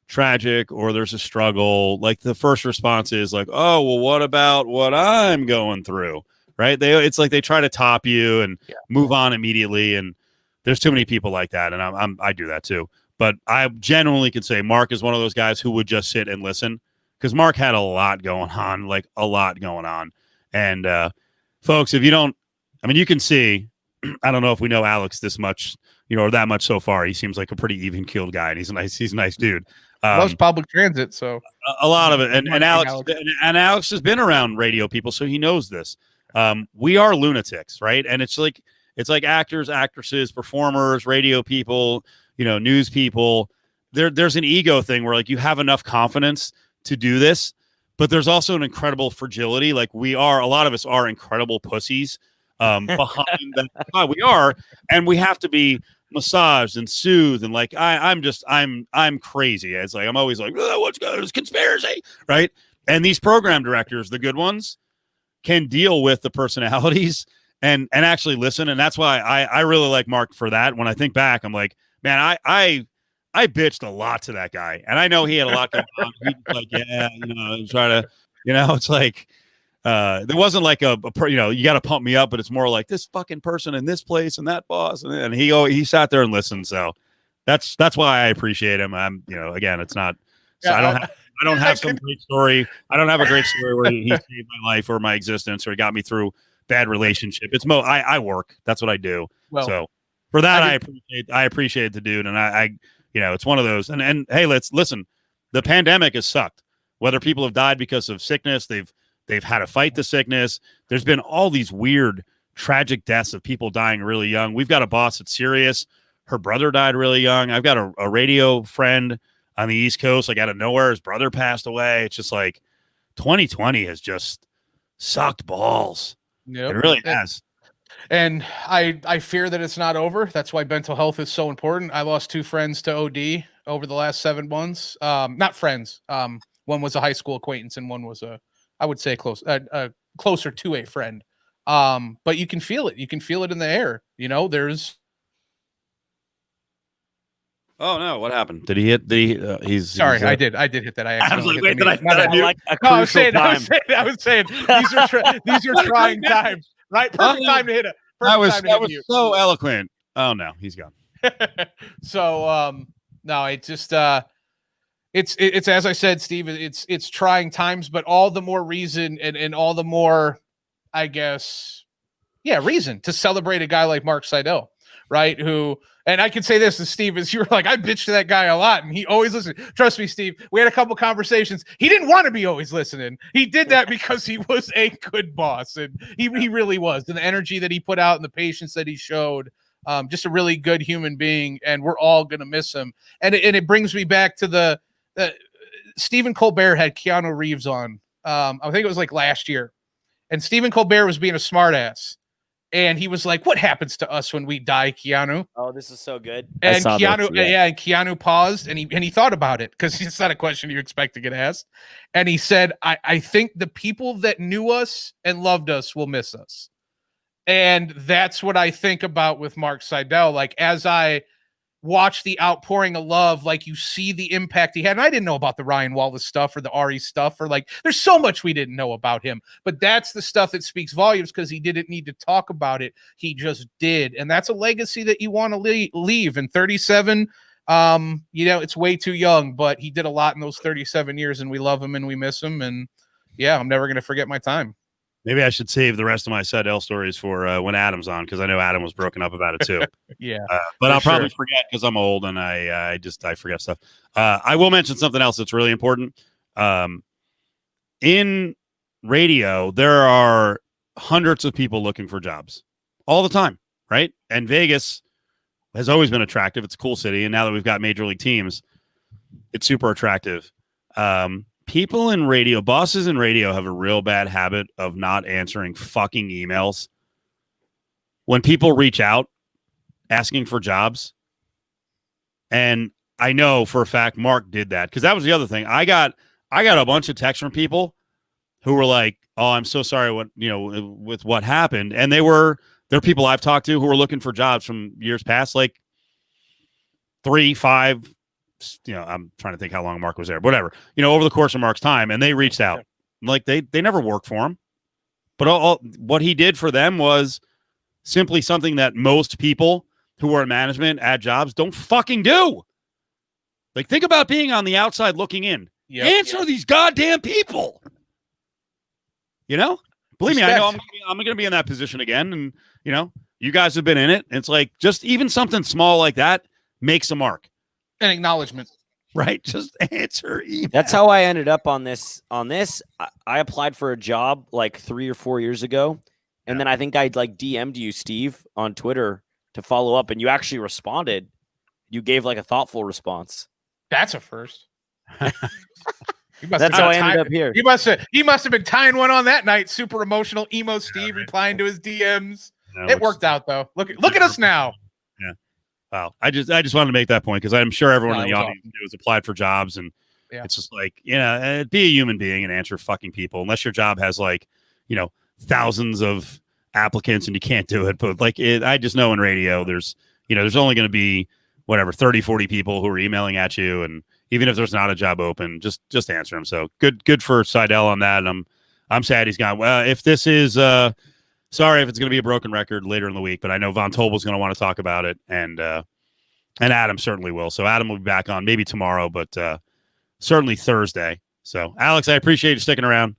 tragic or there's a struggle, like the first response is like, oh, well, what about what I'm going through? Right. It's like they try to top you and move on immediately. And there's too many people like that. And I do that too. But I genuinely could say Mark is one of those guys who would just sit and listen, because Mark had a lot going on, like a lot going on. And folks, if you don't, I mean, you can see, I don't know if we know Alex this much, or that much so far. He seems like a pretty even-keeled guy, and he's a nice dude. Loves public transit, so a lot of it. And Alex has been around radio people, so he knows this. We are lunatics, right? And it's like actors, actresses, performers, radio people, news people. There's an ego thing where like you have enough confidence to do this, but there's also an incredible fragility. Like a lot of us are incredible pussies behind that. We are, and we have to be massaged and soothed, and like I'm crazy. It's like I'm always like, what's going on? It's conspiracy, right? And these program directors, the good ones, can deal with the personalities and actually listen. And that's why I really like Mark for that. When I think back, I'm like, man, I bitched a lot to that guy, and I know he had a lot going on. He's like, try to, it's like. There wasn't like you got to pump me up, but it's more like this fucking person in this place and that boss, and he sat there and listened. So that's why I appreciate him. I'm again, it's not. So I don't have some great story. I don't have a great story where he saved my life or my existence or he got me through bad relationship. It's I work. That's what I do. Well, so for that I appreciate the dude, and I it's one of those. And hey, let's listen. The pandemic has sucked. Whether people have died because of sickness, They've had to fight the sickness. There's been all these weird, tragic deaths of people dying really young. We've got a boss that's serious. Her brother died really young. I've got a radio friend on the East Coast. Like out of nowhere, his brother passed away. It's just like 2020 has just sucked balls. Yep. It really has. And I fear that it's not over. That's why mental health is so important. I lost 2 friends to OD over the last 7 months. Not friends. One was a high school acquaintance and one was I would say closer to a friend. But you can feel it. You can feel it in the air. There's. Oh no! What happened? Did he hit the? He's sorry. I did hit that. I was like, wait, did I I was saying these are trying times. Right, perfect time to hit it. That was so eloquent. Oh no, he's gone. So no, it's just It's as I said, Steve, it's trying times, but all the more reason and all the more, I guess, reason to celebrate a guy like Mark Seidel, right? Who, and I can say this to Steve, is you were like, I bitched to that guy a lot, and he always listened. Trust me, Steve, we had a couple conversations. He didn't want to be always listening. He did that because he was a good boss, and he really was. And the energy that he put out and the patience that he showed, just a really good human being, and we're all going to miss him. And it brings me back to Stephen Colbert had Keanu Reeves on. I think it was like last year, and Stephen Colbert was being a smartass, and he was like, "What happens to us when we die, Keanu?" Oh, this is so good. And Keanu, and Keanu paused and he thought about it, because it's not a question you expect to get asked, and he said, "I think the people that knew us and loved us will miss us," and that's what I think about with Mark Seidel. Like as I watch the outpouring of love, like you see the impact he had. And I didn't know about the Ryan Wallace stuff or the Ari stuff, or like there's so much we didn't know about him, but that's the stuff that speaks volumes, because he didn't need to talk about it. He just did. And that's a legacy that you want to leave. And 37, it's way too young, but he did a lot in those 37 years, and we love him and we miss him. And I'm never going to forget my time. Maybe I should save the rest of my Seidel stories for when Adam's on, because I know Adam was broken up about it too. But I'll probably forget because I'm old and I forget stuff. I will mention something else that's really important. In radio, there are hundreds of people looking for jobs all the time, right? And Vegas has always been attractive. It's a cool city, and now that we've got major league teams, it's super attractive. People in radio, bosses in radio, have a real bad habit of not answering fucking emails. When people reach out asking for jobs, and I know for a fact Mark did that, because that was the other thing. I got a bunch of texts from people who were like, "Oh, I'm so sorry with what happened," and they're people I've talked to who were looking for jobs from years past, like 3, 5. I'm trying to think how long Mark was there, whatever. Over the course of Mark's time, and they reached out, like they never worked for him, but all what he did for them was simply something that most people who are in management at jobs don't fucking do. Like, think about being on the outside looking in. Answer these goddamn people. Believe me, I know I'm going to be in that position again. And, you guys have been in it. It's like, just even something small like that makes a mark. An acknowledgement. Right? Just answer email. That's how I ended up on this. I applied for a job like 3 or 4 years ago. And then I think I DM'd you, Steve, on Twitter to follow up. And you actually responded. You gave like a thoughtful response. That's a first. That's how I ended up here. He must have been tying one on that night. Super emotional, emo Steve replying to his DMs. It worked out though. Look at us now. Yeah. Wow. I just wanted to make that point because I'm sure everyone in the audience has applied for jobs, and it's just like, be a human being and answer fucking people, unless your job has thousands of applicants and you can't do it. But I just know in radio there's only going to be 30, 40 people who are emailing at you, and even if there's not a job open, just answer them. So good for Seidel on that. I'm sad he's gone. Well, if this is sorry if it's going to be a broken record later in the week, but I know Von Tobel's going to want to talk about it, and Adam certainly will. So Adam will be back on maybe tomorrow, but certainly Thursday. So Alex, I appreciate you sticking around.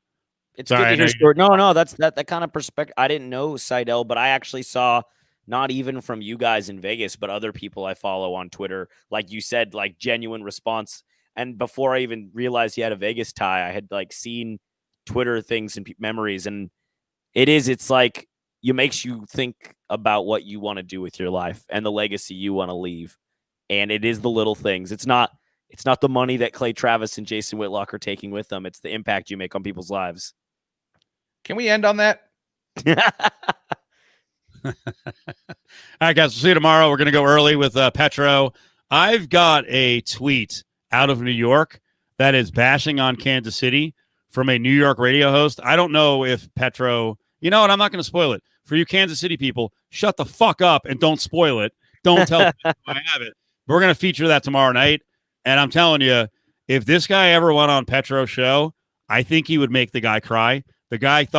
It's good to hear story. No, that's that kind of perspective. I didn't know Seidel, but I actually saw, not even from you guys in Vegas, but other people I follow on Twitter, like you said, like genuine response. And before I even realized he had a Vegas tie, I had seen Twitter things and memories. And it's like, it makes you think about what you want to do with your life and the legacy you want to leave. And it is the little things. It's not the money that Clay Travis and Jason Whitlock are taking with them. It's the impact you make on people's lives. Can we end on that? All right, guys, we'll see you tomorrow. We're going to go early with Petro. I've got a tweet out of New York that is bashing on Kansas City from a New York radio host. I don't know if Petro, I'm not going to spoil it. For you Kansas City people, shut the fuck up and don't spoil it. Don't tell me I have it. We're going to feature that tomorrow night. And I'm telling you, if this guy ever went on Petro's show, I think he would make the guy cry. The guy thought